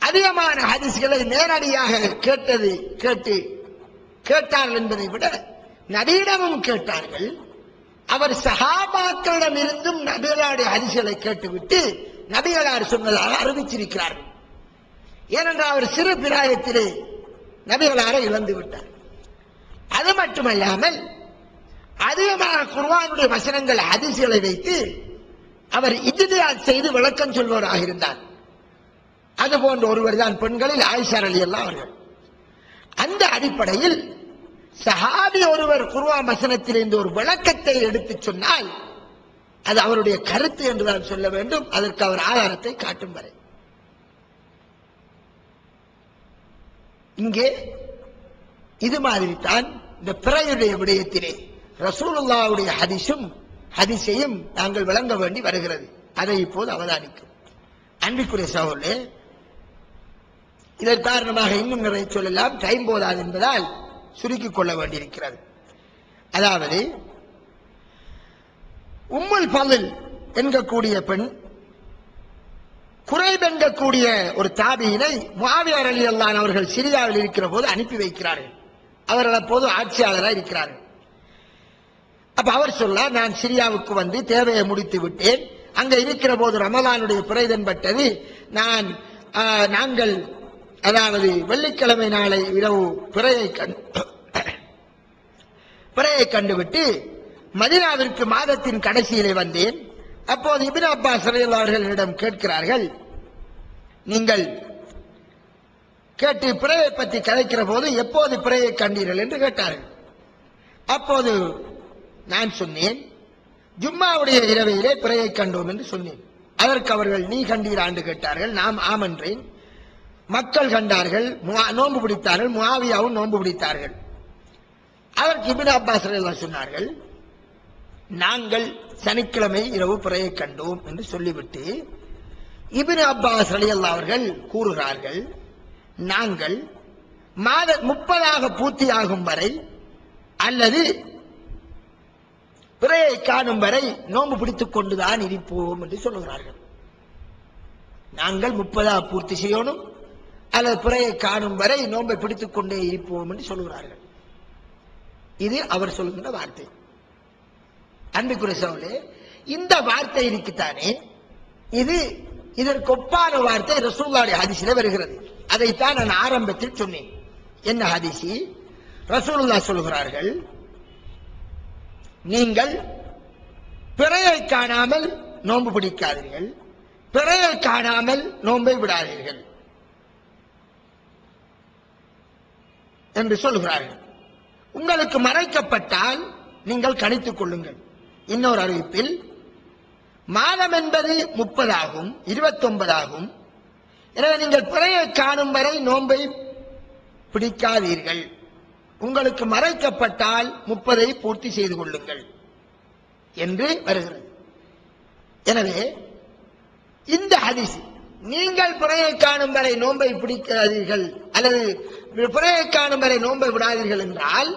அதிகமான ஹதீஸ்களை நேரடியாக கேட்டார்கள் என்பதை விட நபியிடமும் கேட்டார்கள். அவர் சஹாபாக்களிடம் இருந்தும் நபிகளாருடைய ஹதீஸ்களை கேட்டுவிட்டு நபிகளார் சொன்னதாக அறிவிச்சிருக்கிறார்கள். ஏனென்றால் அவர் சிறு பிராயத்திலே நபிகளாரை இழந்து விட்டார். அது மட்டுமல்லாமல் அதிகமாக குர்ஆனுடைய வசனங்கள் ஹதீஸ்களை வைத்து அவர் இஜ்திஹாத் செய்து விளக்கம் சொல்பவராக இருந்தார். அதுபோன்ற ஒருவர் தான் பெண்களில் ஆயிஷா ரலியல்லாஹு அவர்கள். அந்த அடிப்படையில் சஹாபி ஒருவர் குர்ஆன் வசனத்திலிருந்து ஒரு விளக்கத்தை எடுத்து சொன்னால் அது அவருடைய கருத்து என்றுதான் சொல்ல வேண்டும், அதற்கு அவர் ஆதாரத்தை காட்டும் வரை. இங்கே இது மாதிரி தான் இந்த பிறையுடைய விடயத்திலே ரசூலுல்லாஹ்வுடைய ஹதீஸையும் நாங்கள் விளங்க வேண்டி வருகிறது. அதை இப்போது அவதானிக்கும். அன்பிற்குரிய சகோதரர்களே, இதன் காரணமாக இன்னும் நிறைய சொல்லலாம், டைம் போதாது என்பதால் சுருக்கிக் கொள்ள வேண்டியிருக்கிறது. அதாவது உம்முல் ஃபضல் என்கக்கூடிய பெண் குறைப் என்கக்கூடிய ஒரு தாபியினை முஆவியா ரலியல்லாஹு அன்ஹு அவர்கள் சிரியாவில் இருக்கிற போது அனுப்பி வைக்கிறார்கள். அவர்கள் அப்போது ஆட்சியாளராக இருக்கிறார்கள். அப்ப அவர் சொல்ல, நான் சிரியாவுக்கு வந்து தேவையை முடித்து விட்டேன், அங்க இருக்கிற போது ரமலானுடைய பிறை தென்பட்டது. நாங்கள் அதாவது வெள்ளிக்கிழமை நாளை இரவு பிறையை கண்டுவிட்டு மதீனாவிற்கு மாதத்தின் கடைசியிலே வந்தேன். அப்போது இப்னு அப்பாஸ் ரலியல்லாஹு அவர்களிடம் கேட்கிறார்கள், நீங்கள் கேட்டு பிறையை பற்றி கதைக்கிற போது எப்போது பிறையை கண்டீர்கள் என்று கேட்டார்கள். அப்போது நான் சொன்னேன், ஜும்மாவுடைய இரவையிலே பிறையை கண்டோம் என்று சொன்னேன். அதற்கு அவர்கள் நீ கண்டீரா என்று கேட்டார்கள். நாம் ஆமென்றேன். மக்கள் கண்டார்கள், நோன்பு பிடித்தார்கள், முஆவியாவும் நோன்பு பிடித்தார்கள். அதற்கு இப்னு அப்பாஸ் ரலியல்லாஹு சொன்னார்கள், நாங்கள் சனிக்கிழமை இரவு பிறையை கண்டோம் என்று சொல்லிவிட்டு இப்னு அப்பாஸ் ரலியல்லாஹு அவர்கள் கூறுகிறார்கள், நாங்கள் மாத 30 பூர்த்தியாகும் வரை அல்லது பிறையை காணும் வரை நோன்பு பிடித்துக் கொண்டுதான் இருப்போம் என்று சொல்லுகிறார்கள். நாங்கள் 30 பூர்த்தி செய்யணும் அல்லது பிறையை காணும் வரை நோன்பை பிடித்துக் கொண்டே இருப்போம் என்று சொல்லுகிறார்கள். இது அவர் சொல்லுகின்ற வார்த்தை. அன்புக்குரிய சகோதரர்களே, இந்த வார்த்தை இருக்குத்தானே, இதற்கு ஒப்பான வார்த்தை ரசூலுல்லாஹி ஹதீஸிலே வருகிறது. அதைத்தான் நான் ஆரம்பத்தில் சொன்னேன். என்ன ஹதீஸி? ரசூலுல்லாஹ் சொல்கிறார்கள், நீங்கள் பிறையை காணாமல் நோன்பு பிடிக்காதீர்கள், பிறையை காணாமல் நோன்பை விடாதீர்கள் என்று சொல்கிறார்கள். உங்களுக்கு மறைக்கப்பட்டால் நீங்கள் கணித்துக் கொள்ளுங்கள். இன்னொரு அறிவிப்பில் மாதம் என்பது 30 ஆகும், 29 ஆகும். எனவே நீங்கள் பிறையை காணும் வரை நோன்பை பிடிக்காதீர்கள். உங்களுக்கு மறைக்கப்பட்டால் 30 பூர்த்தி செய்து கொள்ளுங்கள் என்று வருகிறது. எனவே இந்த ஹதீஸ் நீங்கள் பிறையை காணும் வரை நோன்பை பிடிக்காதீர்கள் அல்லது பிறையை காணும் வரை நோன்பை விடாதீர்கள் என்றால்,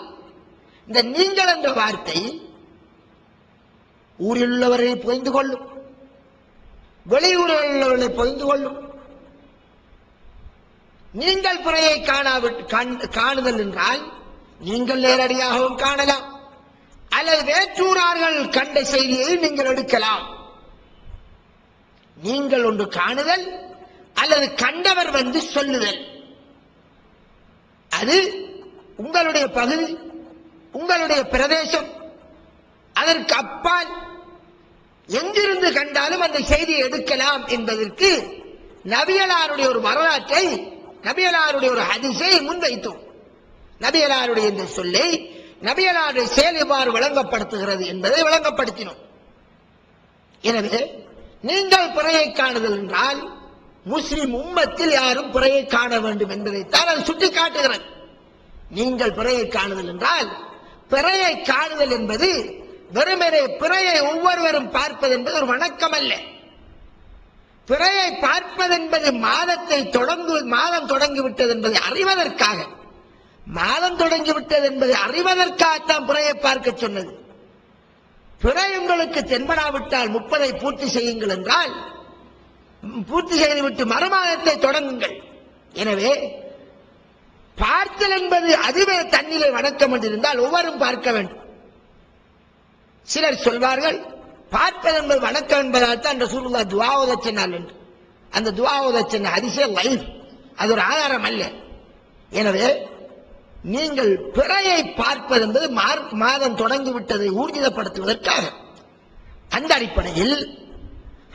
இந்த நீங்கள் என்ற வார்த்தை ஊரில் உள்ளவர்களை புரிந்து கொள்ளும், வெளியூரில் உள்ளவர்களை புரிந்து கொள்ளும். நீங்கள் பிறையை காணுதல் என்றால் நீங்கள் நேரடியாகவும் காணலாம் அல்லது வேற்றூரார்கள் கண்ட செய்தியை நீங்கள் எடுக்கலாம். நீங்கள் ஒன்று காணுதல் அல்லது கண்டவர் வந்து சொல்லுதல், அது உங்களுடைய பகுதி, உங்களுடைய பிரதேசம். அதற்கு அப்பால் எங்கிருந்து கண்டாலும் அந்த செய்தியை எடுக்கலாம் என்பதற்கு நபியலாருடைய ஒரு வரலாற்றை, நபியலாருடைய ஒரு ஹதீஸை முன்வைத்தோம். நபியலாருடைய இந்த சொல்லை, நபியலாருடைய செயல் எவ்வாறு விளங்கப்படுத்துகிறது என்பதை விளங்கப்படுத்தினோம். எனவே நீங்கள் பிறையை காணுதல் என்றால் முஸ்லிம் உம்மத்தில் யாரும் பிறையை காண வேண்டும் என்பதைத்தான் அது சுட்டி காட்டுகிறது. நீங்கள் பிறையை காணுதல் என்றால், பிறையை காணுதல் என்பது வெறுமனே பிறையை ஒவ்வொருவரும் பார்ப்பது என்பது ஒரு வணக்கம் அல்ல. பிறையை பார்ப்பது என்பது மாதம் தொடங்கிவிட்டது என்பதை அறிவதற்காக, மாதம் தொடங்கிவிட்டது என்பதை அறிவதற்காகத்தான் பிறையை பார்க்க சொன்னது. பிறை உங்களுக்கு தென்படாவிட்டால் 30 பூர்த்தி செய்யுங்கள் என்றால், பூர்த்தி செய்துவிட்டு மறுமாதத்தை தொடங்குங்கள். எனவே பார்த்தல் என்பது அதுவே தன்னிலே வணக்கம் என்றிருந்தால் ஒவ்வொரும் பார்க்க வேண்டும். சிலர் சொல்வார்கள், பார்ப்பது என்பது வணக்கம் என்பதால் தான் ரசூலுல்லாஹ் துஆ ஓதச் சொன்னார்கள் என்று. அந்த துஆ ஓதச் சொன்ன ஹதீஸே லைஃப், அது ஒரு ஆதாரம் அல்ல. எனவே நீங்கள் பிறையை பார்ப்பது என்பது மாதம் தொடங்கிவிட்டதை ஊர்ஜிதப்படுத்துவதற்காக. அந்த அடிப்படையில்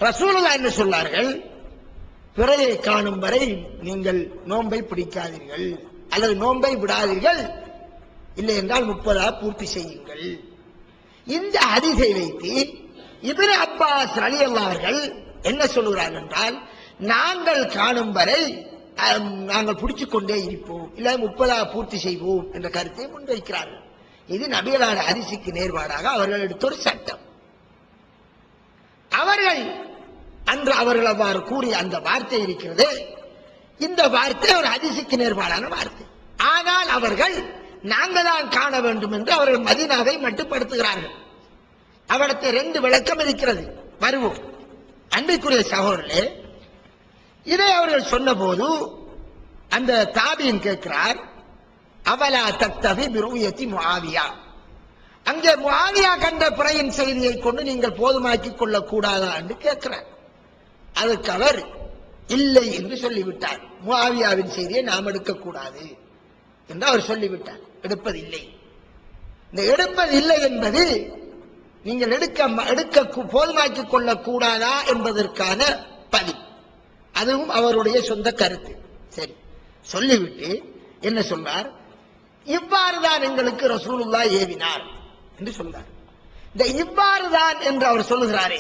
ரசூலுல்லாஹ் என்ன சொன்னார்கள்? பிறையை காணும் வரை நீங்கள் நோன்பை பிடிக்காதீர்கள் அல்லது நோன்பை விடாதீர்கள், இல்லை என்றால் 30 பூர்த்தி செய்யுங்கள். இந்த ஹதீஸை வைத்து இப்னு அப்பாஸ் ரலியல்லாஹு அவர்கள் என்ன சொல்கிறார்கள் என்றால், நாங்கள் காணும் வரை நாங்கள் பிடிச்சுக் கொண்டே இருப்போம், இல்லை 30 பூர்த்தி செய்வோம் என்ற கருத்தை முன்வைக்கிறார்கள். இது நபிகளான ஹதீஸுக்கு நேர்மாறாக அவர்கள் எடுத்த ஒரு சட்டம். அவர்கள் அன்று அவர்கள் அவ்வாறு கூறிய அந்த வார்த்தை இருக்கிறது, இந்த வார்த்தை ஒரு ஹதீஸுக்கு நேர்மாறான வார்த்தை. ஆனால் அவர்கள் நாங்கள் தான் காண வேண்டும் என்று அவர்கள் மதீனாவை மட்டுப்படுத்துகிறார்கள். அவருக்கு 2 விளக்கம் இருக்கிறது, வருவோம். அன்பிற்குரிய சகோதரர்களே, இதை அவர்கள் சொன்ன போது அந்த தாபியின் கேட்கிறார், அவலா தக்தஃபி பிருயத்தி முஆவியா, அங்கே முஆவியா கண்ட பிறையின் செய்தியை கொண்டு நீங்கள் போதுமாக்கிக் கொள்ளக் கூடாதா என்று கேட்கிறார். அதற்கு அவர் இல்லை என்று சொல்லிவிட்டார். முஆவியாவின் செய்தியை நாம் எடுக்கக்கூடாது என்று அவர் சொல்லிவிட்டார். எடுப்பதில்லை. இந்த எடுப்பதில்லை என்பது நீங்கள் எடுக்க போதுமாக்கிக் கொள்ளக் கூடாதா என்பதற்கான பதில். அதுவும் அவருடைய சொந்த கருத்து. சரி, சொல்லிவிட்டு என்ன சொல்றார்? இவ்வாறுதான் எங்களுக்கு ரசூலுல்லாஹ் ஏவினார் என்று சொல்றார். இந்த இவ்வாறுதான் என்று அவர் சொல்லுகிறாரே,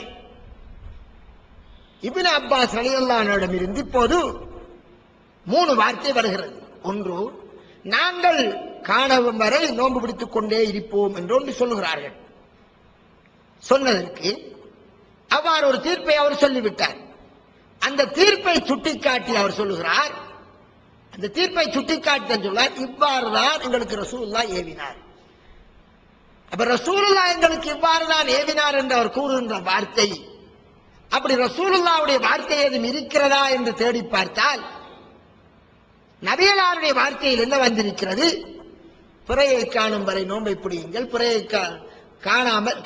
இப்னு அப்பாஸ் ரலியல்லாஹு அன்ஹுவிடம் இருந்து இப்போது 3 வார்த்தை வருகிறது. ஒன்று, நாங்கள் காணவும் வரை நோன்பு பிடித்துக் கொண்டே இருப்போம் என்று ஒன்று சொல்லுகிறார்கள். சொன்னதற்கு அவ்வாறு ஒரு தீர்ப்பை அவர் சொல்லிவிட்டார். அந்த தீர்ப்பை சுட்டிக்காட்டி அவர் சொல்லுகிறார், அந்த தீர்ப்பை சுட்டிக்காட்டி சொல்றார், இவ்வாறுதான் எங்களுக்கு ரசூலுல்லாஹ் ஏவினார். அப்ப ரசூலுல்லாஹ் எங்களுக்கு இவ்வாறுதான் ஏவினார் என்று அவர் கூறுகின்ற வார்த்தை, அப்படி ரசூலுல்லாஹ்வுடைய வார்த்தை எதுவும் இருக்கிறதா என்று தேடி பார்த்தால் நபியலாருடைய வார்த்தையில் என்ன வந்திருக்கிறது? பிறையை காணும் வரை நோன்பை பிடியுங்கள், பிறையை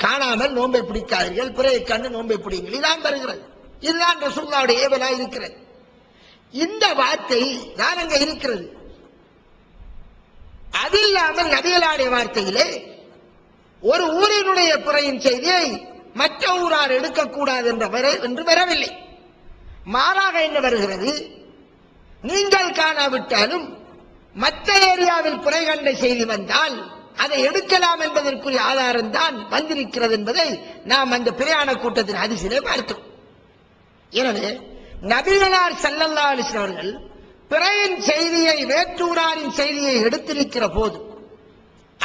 காணாமல் நோன்பை பிடிக்காதீர்கள், பிறையை கண்டு நோன்பை பிடியுங்கள், இதான் வருகிறது. இதுதான் ரசூலுல்லாஹ்வுடைய ஏவலா இருக்கிறது. இந்த வார்த்தை தான் அங்க இருக்கிறது. அதில்லாமல் நபியலாருடைய வார்த்தையிலே ஒரு ஊரினுடைய பிறையின் செய்தியை மற்ற ஊரார் எடுக்கக்கூடாது என்று வரவில்லை. மாறாக என்ன வருகிறது? நீங்கள் காணாவிட்டாலும் மற்ற ஏரியாவில் பிறை கண்ட செய்தி வந்தால் அதை எடுக்கலாம் என்பதற்குரிய ஆதாரம் தான் வந்திருக்கிறது என்பதை நாம் அந்த பிரயாண கூட்டத்தின் ஹதீஸிலே பார்த்தோம். எனவே நபிகளார் ஸல்லல்லாஹு அலைஹி வஸல்லம் அவர்கள் பிறையின் செய்தியை வேற்றூராரின் செய்தியை எடுத்திருக்கிற போது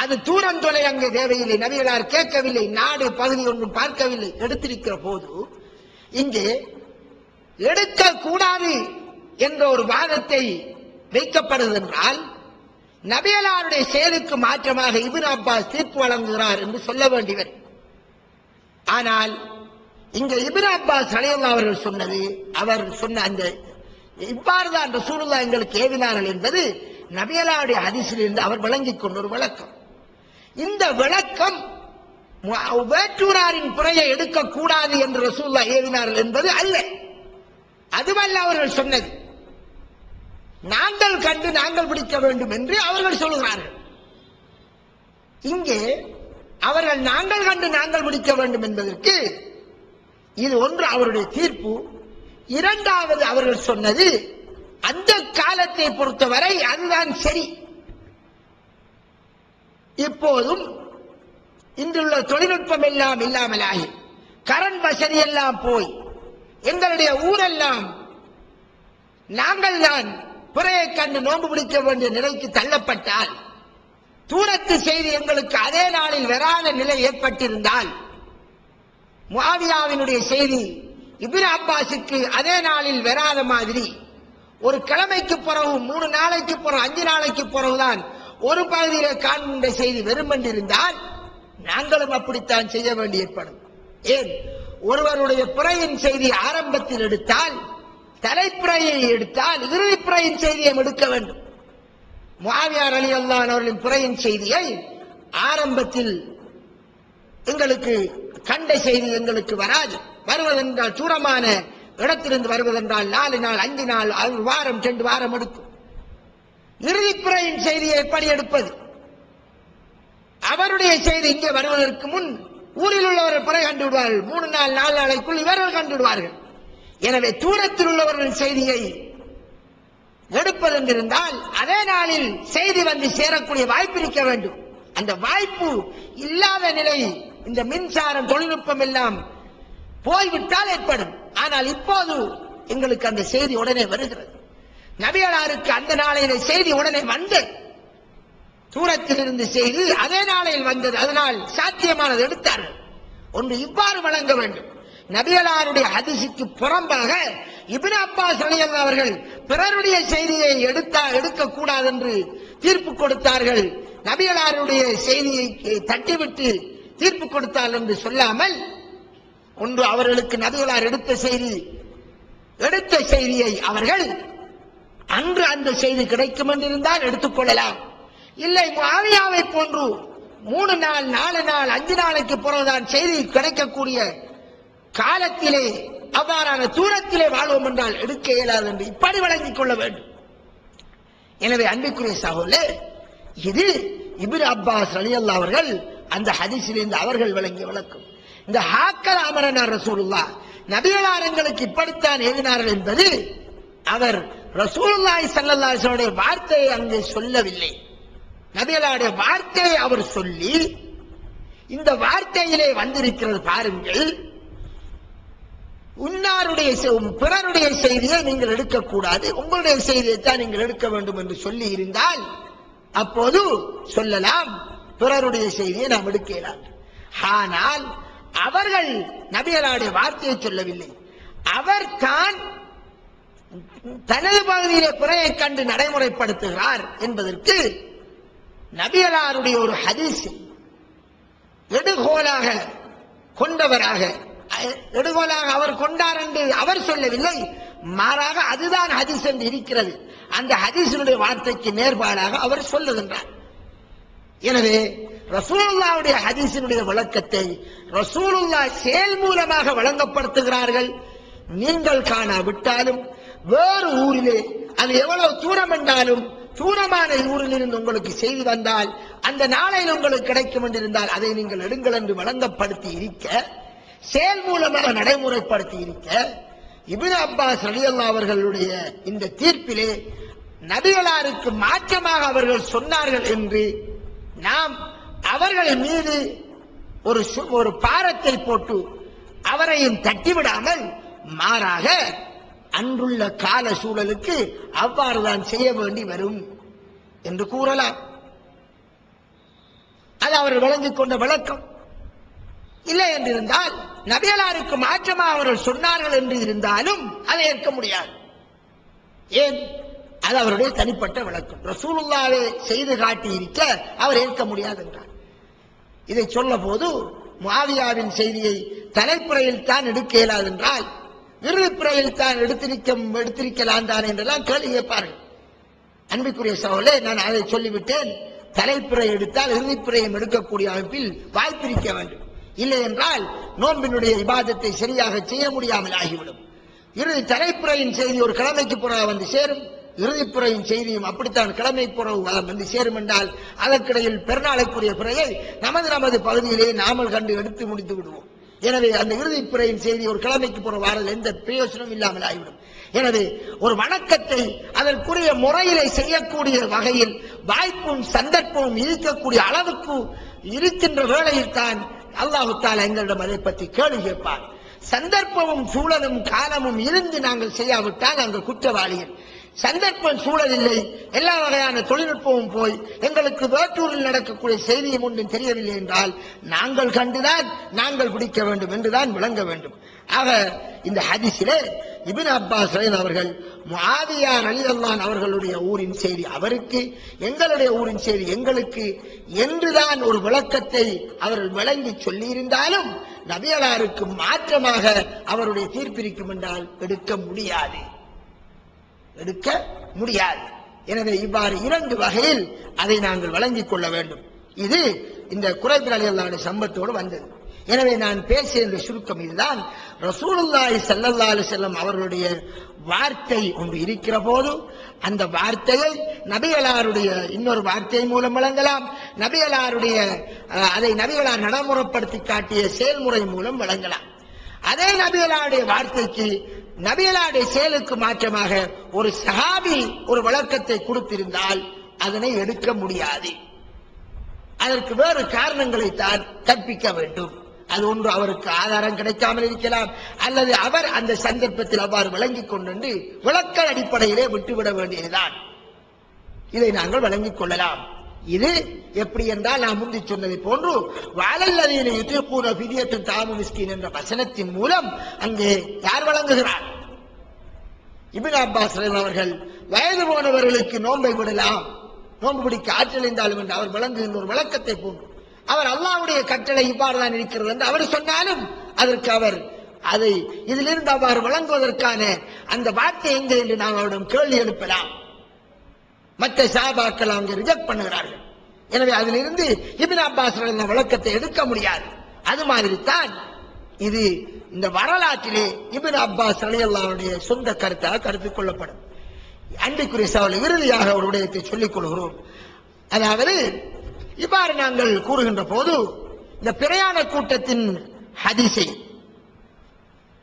அது தூரம் தொலை அங்கே தேவையில்லை, நபிகளார் கேட்கவில்லை, நாடு பகுதி ஒன்றும் பார்க்கவில்லை, எடுத்திருக்கிற போது இங்கே எடுக்கக்கூடாது என்ற ஒரு வாதத்தை வைக்கப்படுது என்றால் நபிகளாருடைய செயலுக்கு மாற்றமாக இப்னு அப்பாஸ் தீர்ப்பு வழங்குகிறார் என்று சொல்ல வேண்டியவர். ஆனால் இங்க இப்னு அப்பாஸ் ரலியல்லாஹு அவர்கள் சொன்னது, அவர் சொன்ன அந்த இவ்வாறுதான் ரசூலுல்லாஹ் எங்களுக்கு ஏவினார்கள் என்பது நபிகளாருடைய ஹதீஸிலிருந்து அவர் விளங்கிக் கொண்ட ஒரு விளக்கம். இந்த விளக்கம் வேற்றூராரின் பிறையை எடுக்கக்கூடாது என்று ரசூலுல்லாஹ் ஏவினார்கள் என்பது அல்ல. அதுவல்ல அவர்கள் சொன்னது. நாங்கள் கண்டு நாங்கள் பிடிக்க வேண்டும் என்று அவர்கள் சொல்லுகிறார்கள். இங்கே அவர்கள் நாங்கள் கண்டு நாங்கள் பிடிக்க வேண்டும் என்பதற்கு இது ஒன்று அவருடைய தீர்ப்பு. இரண்டாவது அவர்கள் சொன்னது அந்த காலத்தை பொறுத்தவரை அதுதான் சரி. இப்போதும் இன்றுள்ள தொழில்நுட்பம் எல்லாம் இல்லாமலாகி கரண்ட் வசதி எல்லாம் போய் எங்களுடைய ஊரெல்லாம் நாங்கள் தான் பிறையை கண்டு நோன்பு பிடிக்க வேண்டிய நிலைக்கு தள்ளப்பட்டால், தூரத்து செய்தி எங்களுக்கு அதே நாளில் வராத நிலை ஏற்பட்டிருந்தால், முஆவியாவினுடைய செய்தி இப்னு அப்பாஸுக்கு அதே நாளில் வராத மாதிரி ஒரு கிழமைக்கு பிறகு 3 நாளைக்கு பிறகு 5 நாளைக்கு பிறகுதான் ஒரு பகுதியிலே காண்கின்ற செய்தி வெறுமென்றிருந்தால் நாங்களும் அப்படித்தான் செய்ய வேண்டி ஏற்படும். ஏன், ஒருவருடைய பிறையின் செய்தி ஆரம்பத்தில் எடுத்தால், தலைப்பிறையை எடுத்தால் இறுதிப்பிறையின் செய்தியை எடுக்க வேண்டும். முஆவியா ரலியல்லாஹு அன்ஹு அவர்களின் பிறையின் செய்தியை ஆரம்பத்தில் எங்களுக்கு கண்ட செய்தி எங்களுக்கு வராது. வருவதென்றால் தூரமான இடத்திலிருந்து வருவதென்றால் 4 நாள் 5 நாள் 1 வாரம் 2 வாரம் எடுக்கும். இறுதிப்பிறையின் செய்தியை எப்படி எடுப்பது? அவருடைய செய்தி இங்கே வருவதற்கு முன் ஊரில் உள்ளவர்கள் பிறை கண்டு விடுவார்கள். 3 நாள் 4 நாளைக்குள் இவர்கள் கண்டு விடுவார்கள். எனவே தூரத்தில் உள்ளவர்களின் செய்தியை எடுப்பதென்றிருந்தால் அதே நாளில் செய்தி வந்து சேரக்கூடிய வாய்ப்பு இருக்க வேண்டும். அந்த வாய்ப்பு இல்லாத நிலை இந்த மின்சாரம் தொழில்நுட்பம் எல்லாம் போய்விட்டால் ஏற்படும். ஆனால் இப்போது எங்களுக்கு அந்த செய்தி உடனே வருகிறது. நபிகளாருக்கு அந்த நாளையில செய்தி உடனே வந்து தூரத்தில் இருந்து செய்தி அதே நாளையில் வந்தது. அதனால் சாத்தியமானது எடுத்தார்கள். ஒன்று இவ்வாறு வழங்க வேண்டும். நபிகளாருடைய ஹதீஸுக்கு புறம்பாக இப்னு அப்பாஸ் ரலியல்லாஹு அவர்கள் பிறருடைய செய்தியை எடுக்கக்கூடாது என்று தீர்ப்பு கொடுத்தார்கள். நபிகளாருடைய செய்தியை தட்டிவிட்டு தீர்ப்பு கொடுத்தார் என்று சொல்லாமல், ஒன்று அவர்களுக்கு நபிகளார் எடுத்த செய்தியை அவர்கள் அன்று அந்த செய்தி கிடைக்கும் என்றிருந்தால் எடுத்துக்கொள்ளலாம். இல்லை, முஆவியாவை போன்று 3 நாள் 4 நாள் 5 நாளைக்கு பிறகுதான் செய்தி கிடைக்கக்கூடிய காலத்திலே அவ்வாறான தூரத்திலே வாழ்வோம் என்றால் எடுக்க இயலாது என்று இப்படி வழங்கிக் கொள்ள வேண்டும். எனவே அன்பிற்குரிய சகோதரர்களே, இது இப்னு அப்பாஸ் ரலியல்லாஹு அவர்கள் அந்த ஹதீஸிலிருந்து அவர்கள் வழங்கிய விளக்கம். இந்த ஹாக்கல் அமரனார் ரசூலுல்லாஹ் நபிகளார் எங்களுக்கு இப்படித்தான் எழுதினார்கள் என்பது அவர் ரசூலுல்லாஹி ஸல்லல்லாஹு அலைஹி வஸல்லம் வார்த்தையை அங்கே சொல்லவில்லை. நபிகளாருடைய வார்த்தையை அவர் சொல்லி, இந்த வார்த்தையிலே வந்திருக்கிறது பாருங்கள், உன்னாருடைய பிறருடைய செய்தியை நீங்கள் எடுக்கக்கூடாது, உங்களுடைய செய்தியை தான் நீங்கள் எடுக்க வேண்டும் என்று சொல்லி இருந்தால் அப்போது சொல்லலாம், பிறருடைய செய்தியை நாம் எடுக்கலாம். ஆனால் அவர்கள் நபிகளாருடைய வார்த்தையை சொல்லவில்லை. அவர் தான் தனது பகுதியிலே பிறையை கண்டு நடைமுறைப்படுத்துகிறார் என்பதற்கு நபிகளாருடைய ஒரு ஹதீஸ் எடுகோலாக கொண்டவராக, எடுகோலாக அவர் கொண்டார் என்று அவர் சொல்லவில்லை, மாறாக அதுதான் ஹதீஸ் என்று இருக்கிறது. அந்த ஹதீஸினுடைய வார்த்தைக்கு நேர்பாடாக அவர் சொல்லுகின்றார். எனவே ரசூலுல்லாஹ்வுடைய ஹதீஸினுடைய விளக்கத்தை ரசூலுல்லாஹ் செயல் மூலமாக வழங்கப்படுத்துகிறார்கள். நீங்கள் காணாவிட்டாலும் வேறு ஊரிலே அது எவ்வளவு தூரம் என்றாலும், தூரமான ஊரில் இருந்து உங்களுக்கு செய்தி வந்தால் அந்த நாளையில் உங்களுக்கு கிடைக்கும் என்றிருந்தால் அதை நீங்கள் எடுங்கள் என்று வழங்கப்படுத்தி இருக்க, செயல் மூலமாக நடைமுறைப்படுத்தி இருக்க, இப்னு அப்பாஸ் ரலியல்லாஹு அவர்களுடைய இந்த தீர்ப்பிலே நபிகளாருக்கு மாற்றமாக அவர்கள் சொன்னார்கள் என்று நாம் அவர்கள் மீது ஒரு பாரத்தை போட்டு அவரையும் தட்டிவிடாமல், மாறாக அன்றுள்ள கால சூழலுக்கு அவ்வாறுதான் செய்ய வேண்டி வரும் என்று கூறலாம். அது அவர்கள் வழங்கிக் கொண்ட விளக்கம். இல்லை என்றிருந்தால், நபிகளாருக்கு மாற்றமாக அவர்கள் சொன்னார்கள் என்று இருந்தாலும் அதை ஏற்க முடியாது. ஏன்? அது அவருடைய தனிப்பட்ட விளக்கம். ரசூலுல்லாஹ்வே செய்து காட்டி இருக்க அவர் ஏற்க முடியாது என்றார். இதை சொல்ல போது முஆவியாவின் செய்தியை தலைப்புறையில் தான் எடுக்க இயலாது என்றால் இறுதிப்புறையில் தான் எடுத்திருக்கலாம் தான் என்றெல்லாம் கேள்வி கேட்பார்கள். அன்பிற்குரிய சகோதரர்களே, நான் அதை சொல்லிவிட்டேன். தலைப்புறை எடுத்தால் இறுதிப்புறையும் எடுக்கக்கூடிய அமைப்பில் வாய்ப்பிருக்க வேண்டும். இல்லை என்றால் நோன்பினுடைய இபாதத்தை சரியாக செய்ய முடியாமல் ஆகிவிடும். இறுதி தலைப்புறையின் செய்தி ஒரு கிழமைக்கு புறா வந்து சேரும், இறுதிப்புறையின் செய்தியும் அப்படித்தான் கிழமை புறவு வந்து சேரும் என்றால் அதற்கிடையில் பெருநாளைக்குரிய பிறையை நமது பகுதியிலே நாமல் கண்டு எடுத்து முடித்து விடுவோம். எனவே அந்த இறுதிப்புறையின் செய்தி ஒரு கிழமைக்கு புற வாரல் எந்த பிரயோசனம் இல்லாமல் ஆகிவிடும். எனவே ஒரு வணக்கத்தை அதற்குரிய முறையிலே செய்யக்கூடிய வகையில் வாய்ப்பும் சந்தர்ப்பமும் இருக்கக்கூடிய அளவுக்கு இருக்கின்ற வேளையில் தான் அல்லாஹ் தஆலா எங்களிடம் அதை பற்றி கேள்வி கேட்பார். சந்தர்ப்பமும் சூழலும் காலமும் இருந்து நாங்கள் செய்யாவிட்டால் நாங்கள் குற்றவாளிகள். சந்தர்ப்பம் சூழல் இல்லை, எல்லா வகையான தொழில்நுட்பமும் போய் எங்களுக்கு வேற்றூரில் நடக்கக்கூடிய செய்தியும் ஒன்றும் தெரியவில்லை என்றால் நாங்கள் கண்டுதான் நாங்கள் பிடிக்க வேண்டும் என்றுதான் விளங்க வேண்டும். ஆக இந்த ஹதீஸிலே இப்னு அப்பாஸ் ரலியல்லாஹு அவர்கள் முஆவியா ரலியல்லாஹு அவர்களுடைய ஊரின் செய்தி அவருக்கு, எங்களுடைய ஊரின் செய்தி எங்களுக்கு என்றுதான் ஒரு விளக்கத்தை அவர்கள் விளங்கி சொல்லி இருந்தாலும் நபிகளாருக்கு மாற்றமாக அவருடைய தீர்ப்பிருக்கும் என்றால் எடுக்க முடியாது. எனவே இவ்வாறு 2 வகையில் அதை நாங்கள் வழங்கிக் கொள்ள வேண்டும். இது இந்த குறைப் ரலியல்லாஹு சம்பத்தோடு வந்தது. எனவே நான் பேசிய இந்த சுருக்கம் இதுதான். ரசூலுல்லாஹி ஸல்லல்லாஹு அலைஹி வஸல்லம் அவர்களுடைய வார்த்தை ஒன்று இருக்கிற போது அந்த வார்த்தையை நபிகளாருடைய இன்னொரு வார்த்தை மூலம் வழங்கலாம், நபிகளாருடைய அதை நபிகளார் நடைமுறைப்படுத்தி காட்டிய செயல்முறை மூலம் வழங்கலாம். அதே நபிகளாருடைய வார்த்தைக்கு நபிகளாருடைய செயலுக்கு மாற்றமாக ஒரு சஹாபி ஒரு விளக்கத்தை கொடுத்திருந்தால் அதனை எடுக்க முடியாது. அதற்கு வேறு காரணங்களை தான் கற்பிக்க வேண்டும். அது ஒன்று அவருக்கு ஆதாரம் கிடைக்காமல் இருக்கலாம், அல்லது அவர் அந்த சந்தர்ப்பத்தில் அவ்வாறு விளங்கிக் கொண்டு விளக்க அடிப்படையிலே விட்டுவிட வேண்டியதுதான். இதை நாங்கள் வழங்கிக் கொள்ளலாம். இது எப்படி என்றால் நான் முந்தி சொன்னதை போன்று வலல்லதீன யுதீகூன ஃபித்யத்து தாமு மிஸ்கீன் என்ற வசனத்தின் மூலம் அங்கே யார் வழங்குகிறார்? இப்னு அப்பாஸ் ரலியல்லாஹு அவர்கள் வயது போனவர்களுக்கு நோன்பை விடலாம், நோன்பு பிடிக்க ஆற்றல் இருந்தாலும் என்று அவர் வழங்குகின்ற ஒரு விளக்கத்தை போன்று அவர் அல்லாஹ்வுடைய கட்டளை இவ்வாறு தான் இருக்கிறது என்று அவர் சொன்னாலும் அதற்கு அவர் அதை இதிலிருந்து அவ்வாறு வழங்குவதற்கான அந்த வார்த்தை எங்கே என்று நாம் அவரிடம் கேள்வி எழுப்பலாம். மற்ற சஹாபாக்கள் அங்கே ரிஜெக்ட் பண்ணுகிறார்கள். எனவே அதிலிருந்து இப்னு அப்பாஸ் ரலியல்லாஹு விளக்கத்தை எடுக்க முடியாது. அது மாதிரி தான் இது இந்த வரலாற்றிலே இப்னு அப்பாஸ் ரலியல்லாஹுடைய சொந்த கருத்தாக கருத்தில் கொள்ளப்படும். அன்றைக்குரிய சகோதரர்களே, இறுதியாக ஒரு விடயத்தை சொல்லிக் கொள்கிறோம். அதாவது இவ்வாறு நாங்கள் கூறுகின்ற போது இந்த பிரயாண கூட்டத்தின் ஹதீஸை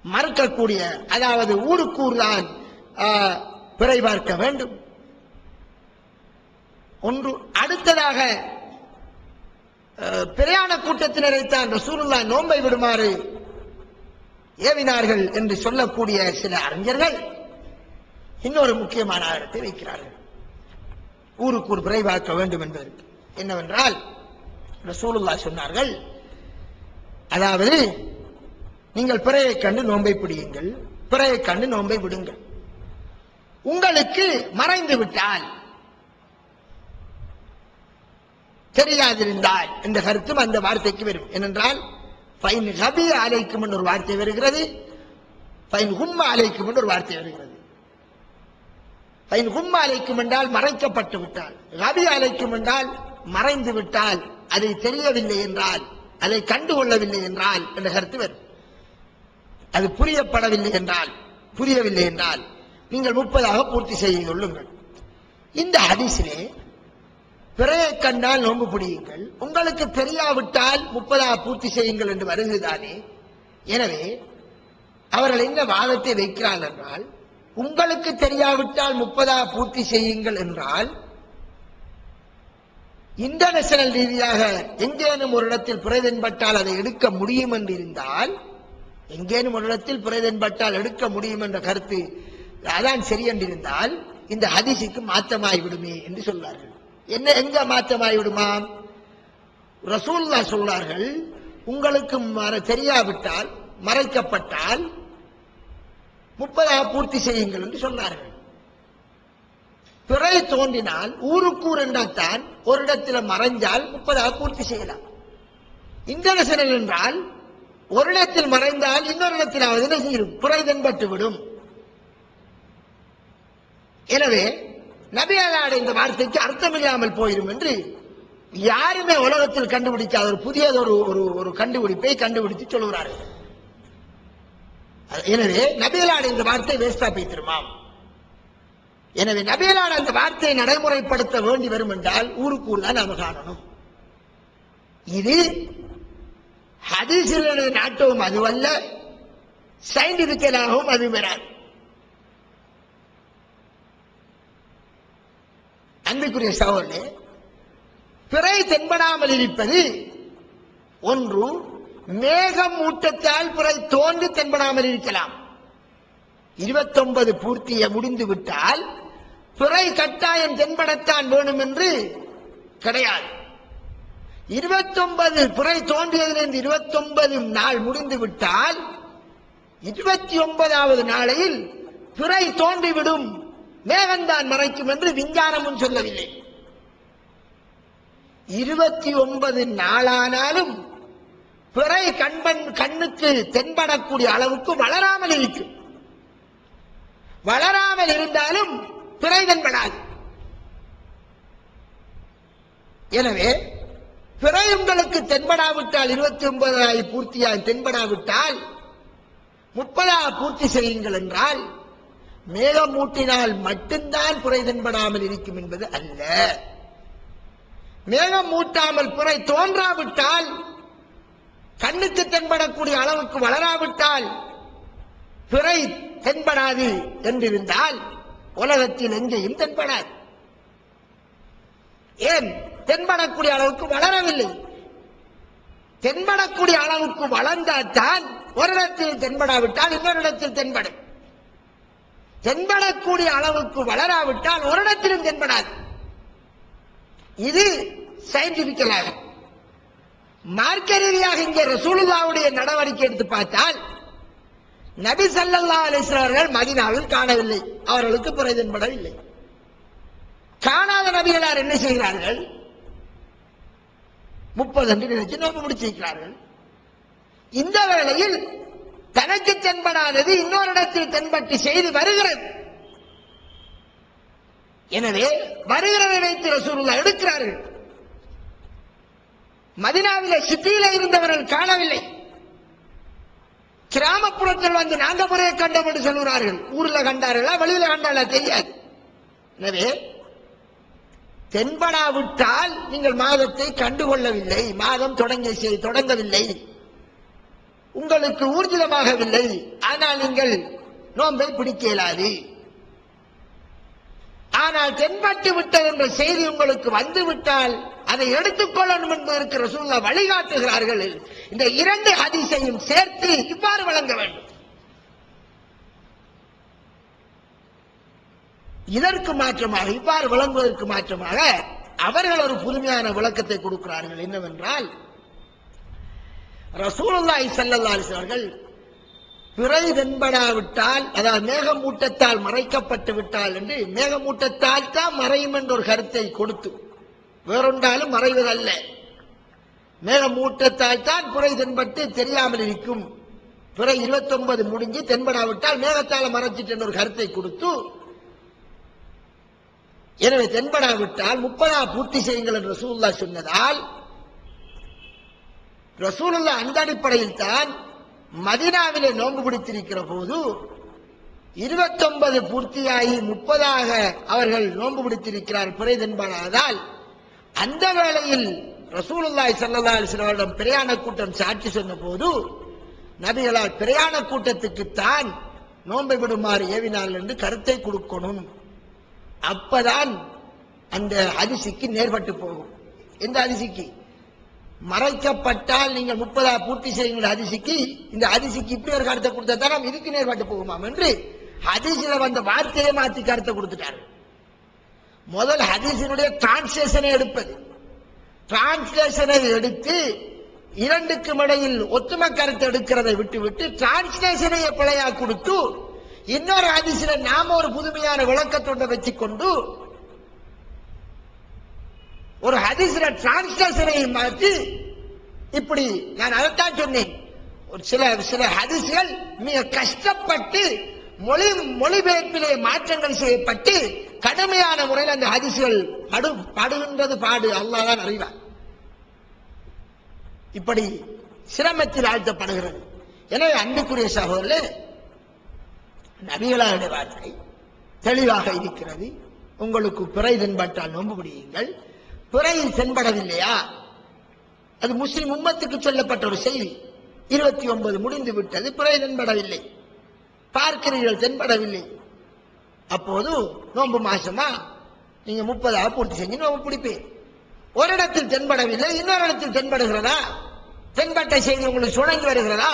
மறுக்கக்கூடிய, அதாவது ஊருக்கூர் தான் பிறை பார்க்க வேண்டும் ஒன்று. அடுத்ததாக பிரயாண கூட்டத்தினரை தான் ரசூலுல்லாஹ் நோன்பை விடுமாறு ஏவினார்கள் என்று சொல்லக்கூடிய சில அறிஞர்கள் இன்னொரு முக்கியமான ஆதாரத்தை வைக்கிறார்கள். ஊருக்கூர் பிறை பார்க்க வேண்டும் என்பதற்கு என்னவென்றால், ரசூலுல்லாஹ் சொன்னார்கள், அதாவது நீங்கள் பிறையை கண்டு நோன்பை பிடியுங்கள், பிறையை கண்டு நோன்பை விடுங்கள். உங்களுக்கு மறைந்து விட்டால், தெரியாதிருந்தால் என்ற கருத்தும் அந்த வார்த்தைக்கு வரும். ஏனென்றால் ஃபைன் ஹபி அலைக்கும் என்ற ஒரு வார்த்தை வருகிறது, ஃபைன் ஹும் அலைக்கும் என்ற ஒரு வார்த்தை வருகிறது. ஃபைன் ஹும் அலைக்கும் என்றால் மறைக்கப்பட்டு விட்டால், ஹபி அலைக்கும் என்றால் மறைந்து விட்டால், அதை தெரியவில்லை என்றால், அதை கண்டுகொள்ளவில்லை என்றால் என்ற கருத்து வரும். அது புரியப்படவில்லை என்றால், புரியவில்லை என்றால் நீங்கள் 30 பூர்த்தி செய்து கொள்ளுங்கள். இந்த ஹதீஸிலே பிறையை கண்டால் நோன்பு பிடியுங்கள், உங்களுக்கு தெரியாவிட்டால் 30 பூர்த்தி செய்யுங்கள் என்று வருகிறதானே. எனவே அவர்கள் என்ன வாதத்தை வைக்கிறார்கள் என்றால், உங்களுக்கு தெரியாவிட்டால் 30 பூர்த்தி செய்யுங்கள் என்றால், இன்டர்நேஷனல் ரீதியாக எங்கேனும் ஒரு இடத்தில் பிறை தென்பட்டால் அதை எடுக்க முடியும் என்று இருந்தால், எங்கேனும் ஒரு இடத்தில் பிறை தென்பட்டால் எடுக்க முடியும் என்ற கருத்து அதான் சரி என்றிருந்தால் இந்த ஹதீஸுக்கு மாற்றமாய் விடுமே என்று சொன்னார்கள். என்ன, எங்க மாற்றமாய் விடுமாம்? ரசூலுல்லாஹ் சொன்னார்கள், உங்களுக்கு தெரியாவிட்டால், மறைக்கப்பட்டால் 30 பூர்த்தி செய்யுங்கள் என்று சொன்னார்கள். பிறை தோன்றினால் ஊருக்கூர் என்றால் ஒரு இடத்துல மறைஞ்சால் 30 பூர்த்தி செய்யலாம். இன்டர்நேஷனல் என்றால் ஒரு இடத்தில் மறைந்தால் இன்னொரு இடத்திலாவது என்ன செய்யும், பிறை தென்பட்டு விடும். எனவே நபிகளாருடைய இந்த வார்த்தைக்கு அர்த்தமில்லாமல் போயிடும் என்று யாருமே உலகத்தில் கண்டுபிடிக்காத ஒரு புதியதொரு ஒரு கண்டுபிடிப்பை கண்டுபிடித்து சொல்கிறார்கள். எனவே நபிகளாருடைய இந்த வார்த்தை வேஸ்டா போய்த்திருமாம். எனவே நபிகளார் அந்த வார்த்தையை நடைமுறைப்படுத்த வேண்டி வரும் என்றால் ஊருக்கூர் தான் நாம காணணும். இது ஹதீஸில் நாட்டவும் அதுவல்ல, சயின்டிபிக்கலாகவும் அது வராது. அன்புக்குரிய சகோதரர்களே, பிறை தென்படாமல் இருப்பது ஒன்று, மேகம் ஊட்டத்தால் பிறை தோன்றி தென்படாமல் இருக்கலாம். 29 பூர்த்திய முடிந்து விட்டால் பிறை கட்டாயம் தென்படத்தான் வேணும் என்று கிடையாது. 29 பிறை தோன்றியதிலிருந்து 29 நாள் முடிந்து விட்டால் 29வது நாளையில் பிறை தோன்றிவிடும், மேகந்தான் மறைக்கும் என்று விஞ்ஞானமும் சொல்லவில்லை. 29 நாளானாலும் பிறை கண்ணுக்கு தென்படக்கூடிய அளவுக்கு வளராமல் இருக்கும். வளராமல் இருந்தாலும் பிறை தென்படாது. எனவே பிறை உங்களுக்கு தென்படாவிட்டால், 29 பூர்த்தியாக தென்படாவிட்டால் 30 பூர்த்தி செய்யுங்கள் என்றால், மேகம் மூட்டினால் மட்டும்தான் பிறை தென்படாமல் இருக்கும் என்பது அல்ல. மேகம் மூட்டாமல் பிறை தோன்றாவிட்டால், கண்ணுக்கு தென்படக்கூடிய அளவுக்கு வளராவிட்டால் பிறை தென்படாது என்றிருந்தால் உலகத்தில் எங்கேயும் தென்படாது. ஏன்? தென்படக்கூடிய அளவுக்கு வளரவில்லை. தென்படக்கூடிய அளவுக்கு வளர்ந்தால்தான் ஒரு இடத்தில் தென்படாவிட்டால் இன்னொரு இடத்தில் தென்படும். தென்படக்கூடிய அளவுக்கு வளராவிட்டால் ஒரு இடத்திலும் தென்படாது. இது சயின்டிபிக்கலாக. மார்க்க ரீதியாக இங்கே ரசூலுல்லாஹ்வுடைய நடவடிக்கை எடுத்து பார்த்தால், நபி ஸல்லல்லாஹு அலைஹி வஸல்லம் அவர்கள் மதீனாவில் காணவில்லை, அவர்களுக்கு பிறை தென்படவில்லை. காணாத நபிகளார் என்ன செய்கிறார்கள்? 30 அன்று நினைச்சு நோன்பு முடிச்சிருக்கிறார்கள். இந்த வேளையில் தனக்கு தென்படாதது இன்னொரு இடத்தில் தென்பட்டு செய்து வருகிறது. எனவே வருகிறதை வைத்து ரசூலுல்லாஹ் எடுக்கிறார்கள். மதீனாவிலே சிட்டியில இருந்தவர்கள் காணவில்லை. கிராமப்புறத்தில் வந்து நாங்க முறையை கண்டோம் என்று சொல்கிறார்கள். ஊர்ல கண்டார்களா வெளியில கண்டார்களா தெரியாது. எனவே தென்படாவிட்டால் நீங்கள் மாதத்தை கண்டுகொள்ளவில்லை, மாதம் தொடங்கவில்லை, உங்களுக்கு ஊர்ஜிதமாகவில்லை, ஆனால் நீங்கள் நோன்பை பிடிக்க இயலாது. ஆனால் தென்பட்டு விட்டது என்ற செய்தி உங்களுக்கு வந்துவிட்டால் அதை எடுத்துக்கொள்ளணும் என்பதற்கு ரசூலுல்லாஹ் வழிகாட்டுகிறார்கள். இந்த இரண்டு ஹதீஸையும் சேர்த்து இவ்வாறு வழங்க வேண்டும். இதற்கு மாற்றமாக, இவ்வாறு வழங்குவதற்கு மாற்றமாக அவர்கள் ஒரு புதுமையான விளக்கத்தை கொடுக்கிறார்கள். என்னவென்றால், ரசூலுல்லாஹி ஸல்லல்லாஹு அலைஹி வஸல்லம் அவர்கள் பிறை தென்படாவிட்டால், அதாவது மேகமூட்டத்தால் மறைக்கப்பட்டு விட்டால் என்று, மேகமூட்டத்தால் தான் மறையும் என்ற ஒரு கருத்தை கொடுத்து, வேறொன்றாலும் மறைவதல்ல, மேகமூட்டத்தால் தான் பிறை தென்பட்டு தெரியாமல் இருக்கும், பிறை 29 முடிஞ்சு தென்படாவிட்டால் மேகத்தால் மறைச்சிட்டு என்ற ஒரு கருத்தை கொடுத்து, எனவே தென்படாவிட்டால் 30 பூர்த்தி செய்யுங்கள் என்று ரசூலுல்லாஹ் சொன்னதால், ரசூலுல்லாஹ் அந்த அடிப்படையில் தான் மதீனாவிலே நோன்பு பிடித்திருக்கிற போது 29 பூர்த்தியாகி 30ஆக அவர்கள் நோன்பு பிடித்திருக்கிறார் பிறை தென்படாததால், அந்த வேளையில் ரசூலுல்லாஹி ஸல்லல்லாஹு அலைஹி வஸல்லம் பிரயாண கூட்டம் சாட்சி சொன்ன போது நபிகளால் பிரயாண கூட்டத்துக்குத்தான் நோன்பை விடுமாறு ஏவினார்கள் என்று கருத்தை கொடுக்கணும். அப்பதான் அந்த ஹதீஸுக்கு நேர்பட்டு போகும். எந்த ஹதீஸுக்கு? மறைக்கப்பட்டால் நீங்கள் 30 பூர்த்தி செய்யுங்கள் ஹதீஸுக்கு, இந்த ஹதீஸுக்கு இப்படி ஒரு கருத்தை கொடுத்தா தான் இதுக்கு நேர்பட்டு போகுமாம் என்று ஹதீஸில வந்த வார்த்தையை மாற்றி கருத்தை கொடுத்துட்டார்கள். முதல் ஹதீஸினுடைய டிரான்ஸ்லேஷனை எடுப்பது, டிரான்ஸ்லேஷனை எடுத்து இரண்டுக்கும் இடையில் ஒத்துமை கருத்தை எடுக்கிறதை விட்டுவிட்டு டிரான்ஸ்லேஷனை பிழையா கொடுத்து இன்னொரு ஹதீஸில நாம ஒரு புதுமையான விளக்கத்தொண்டை வச்சுக்கொண்டு ஒரு ஹதீஸில டிரான்ஸ்லேஷனை மாற்றி, இப்படி நான் அதைத்தான் சொன்னேன், ஒரு சில ஹதீஸ்கள் மிக கஷ்டப்பட்டு மொழிபெயர்ப்பிலே மாற்றங்கள் செய்யப்பட்டு கடுமையான முறையில் அந்த ஹதீஸ்கள் படுகின்றது பாடு அல்லாஹ் தான் அறிவார். இப்படி சிரமத்தில் ஆழ்த்தப்படுகிறது. எனவே அன்புக்குரிய சகோதரர்களே, நபிகளாருடைய வார்த்தை தெளிவாக இருக்கிறது. உங்களுக்கு பிறை தென்பட்டால் நோன்பு பிடியுங்கள். பிறை தென்படவில்லையா? அது முஸ்லிம் உம்மத்துக்கு சொல்லப்பட்ட ஒரு செய்தி. 29 முடிந்து விட்டது, பிறை தென்படவில்லை, பார்க்கிறீர்கள் தென்படவில்லை. அப்போது நோன்பு மாசமா? நீங்க 30 பூர்த்தி செஞ்சு நோன்பு பிடிப்பேன். ஒரு இடத்தில் தென்படவில்லை, இன்னொரு இடத்தில் தென்படுகிறதா? தென்பட்ட செய்தி உங்களுக்கு சுழங்கி வருகிறதா?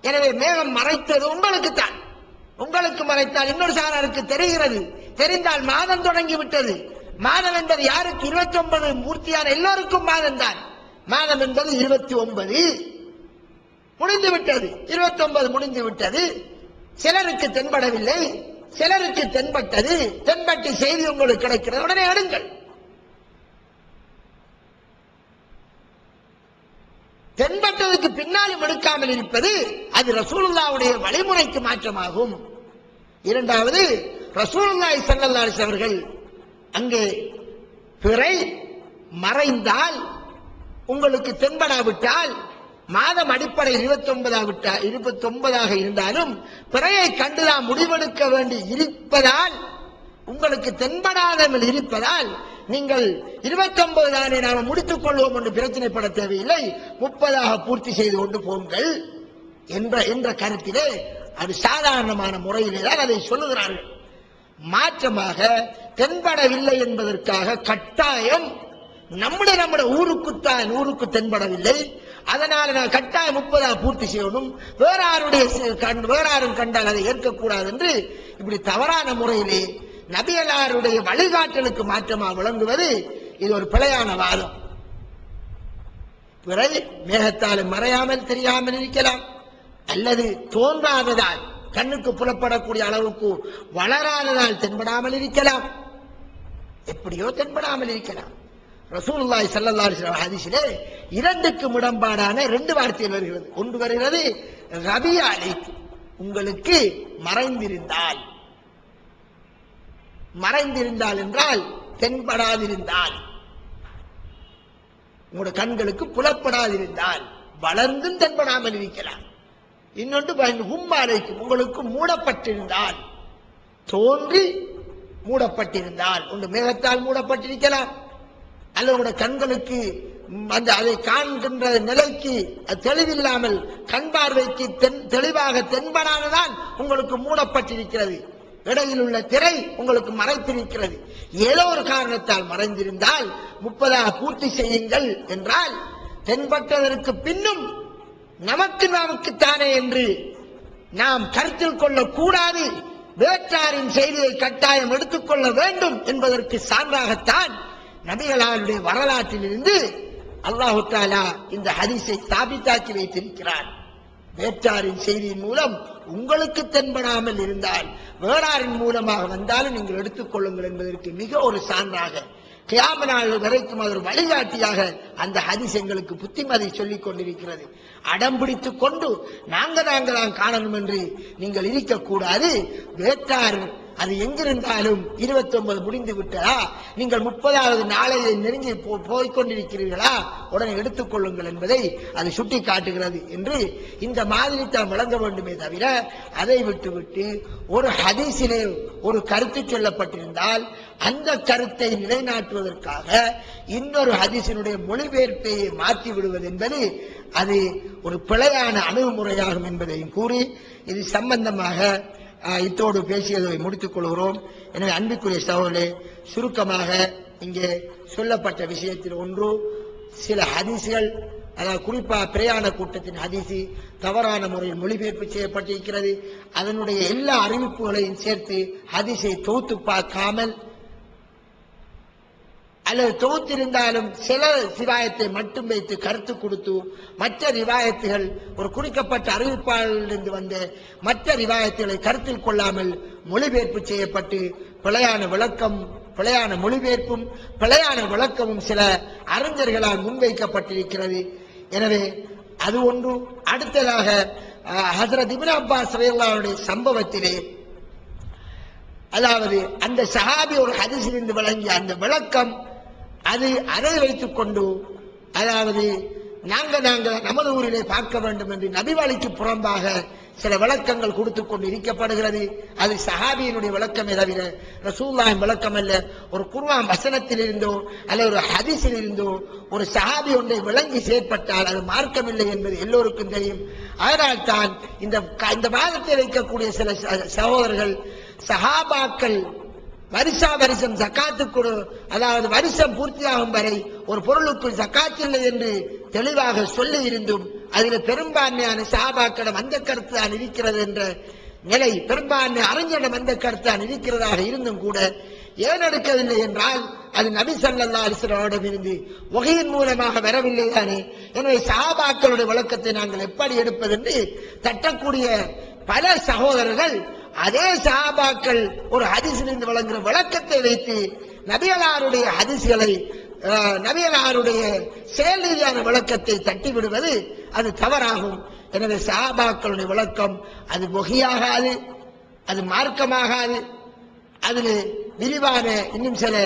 எனவே மேகம் மறைத்தது உங்களுக்குத்தான். உங்களுக்கு மறைத்தால் இன்னொரு சாராருக்கு தெரிகிறது. தெரிந்தால் மாதம் தொடங்கி விட்டது. மாதம் என்பது யாருக்கு? 29 பூர்த்தியான எல்லோருக்கும் மாதம் தான். மாதம் என்பது 29 முடிந்து விட்டது, 29 முடிந்து விட்டது. சிலருக்கு தென்படவில்லை, சிலருக்கு தென்பட்டது. தென்பட்ட செய்தி உங்களுக்கு கிடைக்கிறது, உடனே எடுங்கள். தென்பட்டதுக்கு பின்னாலும் எடுக்காமல் இருப்பது அது ரசூலுல்லாஹ்வுடைய வழிமுறைக்கு மாற்றமாகும். இரண்டாவது, ரசூலுல்லாஹி ஸல்லல்லாஹு அலைஹி அவர்கள் அங்கே பிறை மறைந்தால், உங்களுக்கு தென்படாவிட்டால், மாதம் அடிப்படையில் 29ஆக இருந்தாலும் பிறையை கண்டுதான் முடிவெடுக்க வேண்டி இருப்பதால், உங்களுக்கு தென்படாமல் இருப்பதால் நீங்கள் 29 தானே நாம் முடித்துக் கொள்வோம் என்று பிரச்சனைப்பட தேவையில்லை, 30ஆக பூர்த்தி செய்து கொண்டு போங்கள் என்ற கருத்திலே அது சாதாரணமான முறையிலே தான் அதை சொல்லுகிறார்கள். மாற்றமாக தென்படவில்லை என்பதற்காக கட்டாயம் நம்முடைய ஊருக்கு தென்படவில்லை, அதனால நான் கட்டாயம் 30ஆக பூர்த்தி செய்யணும், வேற யாரும் கண்டால் அதை ஏற்கக்கூடாது என்று இப்படி தவறான முறையிலே நபிகளாருடைய வழிகாட்டலுக்கு மாற்றமாக விளங்குவது இது ஒரு பிழையான வாதம். பிறை மேகத்தால் மறையாமல் தெரியாமல் இருக்கலாம், அல்லது தோன்றாததால் கண்ணுக்கு புலப்படக்கூடிய அளவுக்கு வளராததால் தென்படாமல் இருக்கலாம், எப்படியோ தென்படாமல் இருக்கலாம். ரசூலுல்லாஹி ஸல்லல்லாஹு அலைஹி வஸல்லம் ஹதீஸிலே இரண்டுக்கு முரண்பாடான 2 வார்த்தைகள் வருகிறது. ஒன்று வருகிறது ரபியா அலைக்கு, உங்களுக்கு மறைந்திருந்தால் என்றால் தென்படாதிருந்தால். உங்களுடைய கண்களுக்கு புலப்படாதிருந்தால் வளர்ந்தும் தென்படாமல் இருக்கலாம். இன்னொன்று உம்மாலைக்கும் உங்களுக்கு மூடப்பட்டிருந்தால், தோன்றி மூடப்பட்டிருந்தால், உங்க மேகத்தால் மூடப்பட்டிருக்கலாம், அல்லது உங்களுடைய கண்களுக்கு அதை காண்கின்ற நிலைக்கு தெளிவில்லாமல் கண் பார்வைக்கு தெளிவாக தென்படாததான் உங்களுக்கு மூடப்பட்டிருக்கிறது. இடையில் உள்ள திரை உங்களுக்கு மறைத்திருக்கிறது. ஏதோ ஒரு காரணத்தால் மறைந்திருந்தால் 30 பூர்த்தி செய்யுங்கள் என்றால், தென்பட்டதற்கு பின்னும் நமக்குத்தானே என்று நாம் கருத்தில் கொள்ளக்கூடாது. வேற்றாரின் செய்தியை கட்டாயம் எடுத்துக்கொள்ள வேண்டும் என்பதற்கு சான்றாகத்தான் நபிகளாருடைய வரலாற்றிலிருந்து அல்லாஹு தஆலா இந்த ஹதீஸை ஸ்தாபித்தாக்கி வைத்திருக்கிறார். வேற்றாரின் செய்தியின் மூலம் உங்களுக்கு தென்படாமல் இருந்தால் வேறாரின் மூலமாக வந்தாலும் நீங்கள் எடுத்துக் கொள்ளுங்கள் என்பதற்கு மிக ஒரு சான்றாக, கியாமத் நாள் வரைக்கும் அது ஒரு வழிகாட்டியாக அந்த ஹதீஸ் எங்களுக்கு புத்திமதி சொல்லிக் கொண்டிருக்கிறது. அடம் பிடித்துக் கொண்டு நாங்களாம் காணணும் என்று நீங்கள் இருக்கக்கூடாது. வேற்றார் அது எங்கிருந்தாலும் 29 முடிந்து விட்டதா, நீங்கள் 30வது நாளையை நெருங்கி போய்கொண்டிருக்கிறீர்களா, உடனே எடுத்துக் கொள்ளுங்கள் என்பதை அது சுட்டி காட்டுகிறது என்று இந்த மாதிரி தான் விளங்க வேண்டுமே தவிர, அதை விட்டுவிட்டு ஒரு ஹதீஸிலே ஒரு கருத்து சொல்லப்பட்டிருந்தால் அந்த கருத்தை நிலைநாட்டுவதற்காக இன்னொரு ஹதீஸினுடைய மொழிபெயர்ப்பை மாற்றி விடுவது என்பது அது ஒரு பிழையான அணுகுமுறையாகும் என்பதையும் கூறி, இது சம்பந்தமாக இத்தோடு பேசியதை முடித்துக் கொள்கிறோம். எனவே அன்பிற்குரிய சகோதரர்களே, சுருக்கமாக இங்கே சொல்லப்பட்ட விஷயத்தில் ஒன்று, சில ஹதீஸ்கள், அதாவது குறிப்பாக பிரயாண கூட்டத்தின் ஹதீஸ் தவறான முறையில் மொழிபெயர்ப்பு செய்யப்பட்டிருக்கிறது. அதனுடைய எல்லா அறிவிப்புகளையும் சேர்த்து ஹதீஸை தொகுத்து பார்க்காமல், அல்லது தொகுத்திருந்தாலும் சில ரிவாயத்தை மட்டும் வைத்து கருத்து கொடுத்து, மற்ற ரிவாயத்துகள் ஒரு குறிக்கப்பட்ட அறிவிப்பாளரிலிருந்து வந்த மற்ற ரிவாயத்துகளை கருத்தில் கொள்ளாமல் மொழிபெயர்ப்பு செய்யப்பட்டு பிழையான விளக்கம், பிழையான மொழிபெயர்ப்பும் பிழையான விளக்கமும் சில அறிஞர்களால் முன்வைக்கப்பட்டிருக்கிறது. எனவே அது ஒன்று. அடுத்ததாக ஹஜ்ரத் இப்னு அப்பாஸ் ரலியல்லாஹு அன்ஹுடைய சம்பவத்திலே, அதாவது அந்த சஹாபி ஒரு ஹதீஸிலிருந்து வழங்கிய அந்த விளக்கம், அதை வைத்துக் கொண்டு, அதாவது நாங்கள் நமது ஊரிலே பார்க்க வேண்டும் என்று நபிவழிக்கு புறம்பாக சில விளக்கங்கள் கொடுத்துக் கொண்டு இருக்கப்படுகிறது. அது சஹாபியினுடைய விளக்கமே தவிர ரசூலுல்லாஹின் விளக்கம் அல்ல. ஒரு குர்ஆன் வசனத்தில் இருந்தோ அல்ல ஒரு ஹதீஸில் இருந்தோ ஒரு சஹாபி ஒன்றை விளங்கி செயற்பட்டால் அது மார்க்கமில்லை என்பது எல்லோருக்கும் தெரியும். அதனால் தான் இந்த வாதத்தை வைக்கக்கூடிய சில சகோதரர்கள், சஹாபாக்கள் வருஷம் ஜக்காத்து கொடு, அதாவது வருஷம் பூர்த்தியாகும் வரை ஒரு பொருளுக்கு ஜக்காத் இல்லை என்று தெளிவாக சொல்லி இருந்தும் அதில் பெரும்பான்மையான சஹாபாக்களிடம் அந்த கருத்து தான் இருக்கிறது என்ற நிலை, பெரும்பான்மை அறிஞரிடம் அந்த கருத்து தான் இருக்கிறதாக இருந்தும் கூட ஏன் எடுக்கவில்லை என்றால் அது நபி ஸல்லல்லாஹு அலைஹி வஸல்லம் இருந்து வஹீயின் மூலமாக வரவில்லை தானே. எனவே சஹாபாக்களுடைய விளக்கத்தை நாங்கள் எப்படி எடுப்பது என்று தட்டக்கூடிய பல சகோதரர்கள் அதே சஹாபாக்கள் ஒரு ஹதீஸிலிருந்து வழங்குகிற விளக்கத்தை வைத்து நபிகளாருடைய ஹதீஸ்களை, நபிகளாருடைய செயல் ரீதியான விளக்கத்தை தட்டி விடுவது அது தவறாகும். எனவே சஹாபாக்களுடைய விளக்கம் அது வஹீயாகாது, அது மார்க்கமாகாது. அதில் விரிவான இன்னும் சில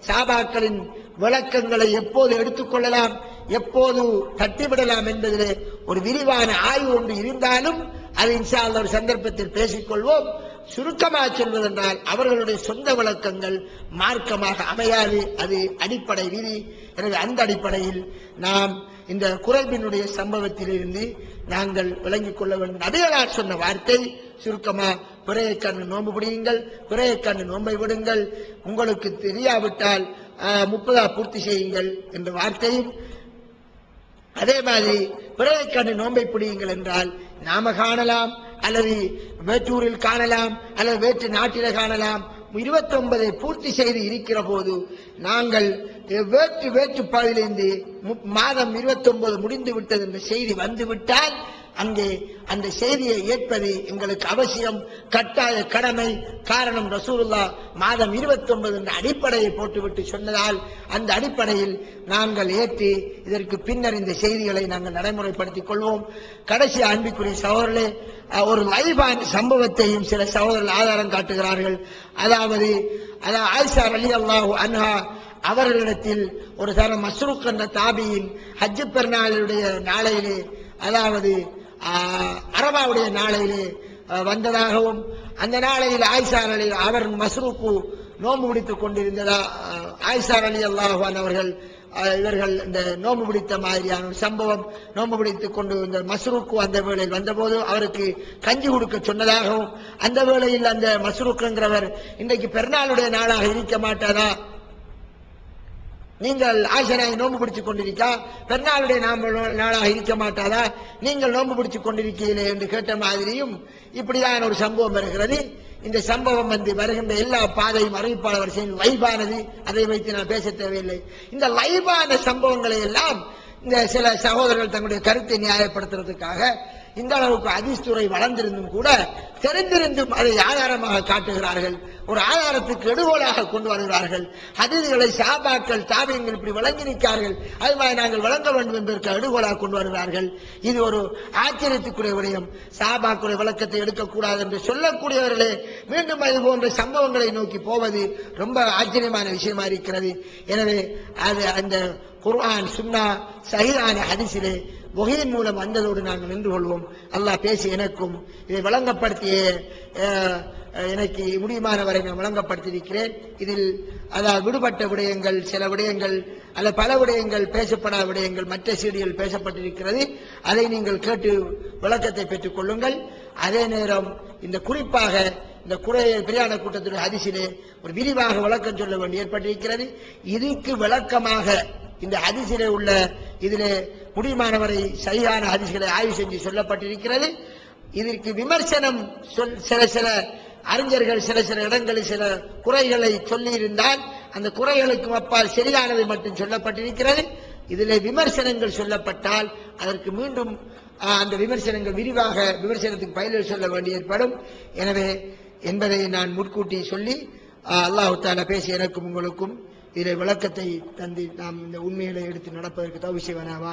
சஹாபாக்களின் விளக்கங்களை எப்போது எடுத்துக்கொள்ளலாம், எப்போது தட்டிவிடலாம் என்பதிலே ஒரு விரிவான ஆய்வு ஒன்று இருந்தாலும் அது இன்ஷா அல்லாஹ் ஒரு சந்தர்ப்பத்தில் பேசிக்கொள்வோம். சுருக்கமாக சொல்வதென்றால் அவர்களுடைய சொந்த விளக்கங்கள் மார்க்கமாக அமையாது, அது அடிப்படை விதி. எனவே அந்த அடிப்படையில் நாம் இந்த குறைபினுடைய சம்பவத்திலிருந்து நாங்கள் விளங்கிக் கொள்ள வேண்டும். நபிகளார் சொன்ன வார்த்தை சுருக்கமா, பிறையை கண்ணு நோன்பு பிடியுங்கள், பிறையை கண்ணு நோன்பை விடுங்கள், உங்களுக்கு தெரியாவிட்டால் 30 பூர்த்தி செய்யுங்கள் என்ற வார்த்தையும், அதே மாதிரி பிறையை கண்ணு நோன்பை பிடியுங்கள் என்றால் நாம காணலாம், அல்லது வேற்றூரில் காணலாம், அல்லது வேற்று நாட்டில காணலாம். 29 பூர்த்தி செய்து இருக்கிற போது நாங்கள் வேற்று பகுதியிலிருந்து மாதம் 29 முடிந்து விட்டது என்ற செய்தி வந்துவிட்டால் அங்கே அந்த செய்தியை ஏற்பது எங்களுக்கு அவசியம், கட்டாய கடமை. காரணம் ரசூலுல்லாஹ் மாதம் 29 என்ற அடிப்படையை போட்டுவிட்டு சொன்னதால் அந்த அடிப்படையில் நாங்கள் ஏற்று இதற்கு பின்னர் இந்த செய்திகளை நாங்கள் நடைமுறைப்படுத்திக் கொள்வோம். கடைசி அன்பிற்குரிய சகோதரர்களே, ஒரு லைவான சம்பவத்தையும் சில சகோதரர்கள் ஆதாரம் காட்டுகிறார்கள். அதாவது ஆயிஷா ரலியல்லாஹு அன்ஹா அவர்களிடத்தில் ஒரு தரம் மஸ்ரூக் என்ற தாபியின் ஹஜ்ஜு பெருநாளுடைய நாளையிலே, அதாவது அரபாவுடைய நாளையிலே வந்ததாகவும், அந்த நாளையில் ஆயிஷா அலி அவர் மஸ்ரூக்கு நோம்பு பிடித்துக் கொண்டிருந்ததா, ஆயிஷா ரலியல்லாஹு அன்ஹா அவர்கள் இவர்கள் இந்த நோம்பு பிடித்த மாதிரியான ஒரு சம்பவம், நோம்பு பிடித்துக் கொண்டு இந்த மஸ்ரூக்கு அந்த வேளையில் வந்தபோது அவருக்கு கஞ்சி கொடுக்க சொன்னதாகவும், அந்த வேளையில் அந்த மஸ்ரூக்குங்கிறவர் இன்றைக்கு பெருநாளுடைய நாளாக இருக்க மாட்டாரா, நீங்கள் ஆயிஷாவை நோம்பு பிடித்துக் கொண்டிருக்கா, பெருநாளுடைய நாளாக இருக்க மாட்டாதா, நீங்கள் நோம்பு பிடித்துக் கொண்டிருக்கீங்களே என்று கேட்ட மாதிரியும் இப்படிதான் ஒரு சம்பவம் வருகிறது. இந்த சம்பவம் வருகின்ற எல்லா பாதையும் அறிவிப்பாளர் செய்யும் லைபானது, அதை வைத்து நான் பேச தேவையில்லை. இந்த லைபான சம்பவங்களை எல்லாம் இந்த சில சகோதரர்கள் தங்களுடைய கருத்தை நியாயப்படுத்துறதுக்காக இந்த அளவுக்கு ஹதீஸ் துறை வளர்ந்திருந்தும் கூட தெரிந்திருந்தும் அதை ஆதாரமாக காட்டுகிறார்கள், ஒரு ஆதாரத்துக்கு எடுகோலாக கொண்டு வருகிறார்கள். ஹதீஸ்களை சஹாபாக்கள் தாபியங்கள் இப்படி வழங்கி நிற்கிறார்கள், அது மாதிரி நாங்கள் வழங்க வேண்டும் என்பதற்கு எடுகோலாக கொண்டு வருகிறார்கள். இது ஒரு ஆச்சரியத்துக்குரிய விடயம். சஹாபாக்களுடைய விளக்கத்தை எடுக்கக்கூடாது என்று சொல்லக்கூடியவர்களே மீண்டும் அது போன்ற சம்பவங்களை நோக்கி போவது ரொம்ப ஆச்சரியமான விஷயமா இருக்கிறது. எனவே அது அந்த குர்ஆன் சுன்னா சஹீஹான ஹதீஸிலே வஹீயின் மூலம் வந்ததோடு நாங்கள் நின்று கொள்வோம். அல்லாஹ் பேசி எனக்கும் இதை வழங்கப்படுத்திய எனக்கு முடியுமான வரை நான் வழங்கப்படுத்தியிருக்கிறேன். இதில் அதாவது விடுபட்ட விடயங்கள், சில விடயங்கள் அல்ல பல விடயங்கள், பேசப்படாத விடயங்கள் மற்ற சீடியில் பேசப்பட்டிருக்கிறது. அதை நீங்கள் கேட்டு விளக்கத்தை பெற்றுக் கொள்ளுங்கள். அதே நேரம் இந்த குறிப்பாக இந்த பிரயாண கூட்டத்துடைய ஹதீஸிலே ஒரு விரிவாக விளக்கம் சொல்ல வேண்டி ஏற்பட்டிருக்கிறது. இதுக்கு விளக்கமாக இந்த ஹதீஸிலே உள்ள இதிலே முடியுமானவரை சரியான ஹதீஸ்களை ஆய்வு செஞ்சு சொல்லப்பட்டிருக்கிறது. இதற்கு விமர்சனம் சில அறிஞர்கள் சில இடங்களில் சில குறைகளை சொல்லி இருந்தால் அந்த குறைகளுக்கு அப்பால் சரியானதை மட்டும் சொல்லப்பட்டிருக்கிறது. இதிலே விமர்சனங்கள் சொல்லப்பட்டால் அதற்கு மீண்டும் அந்த விமர்சனங்கள் விரிவாக விமர்சனத்துக்கு பயிலில் சொல்ல வேண்டி ஏற்படும். எனவே என்பதை நான் முன்கூட்டி சொல்லி அல்லாஹ் தஆலா பேசி எனக்கும் உங்களுக்கும் இதிலே விளக்கத்தை தந்து நாம் இந்த உண்மைகளை எடுத்து நடப்பதற்கு தௌஃபீக் செய்வானாக.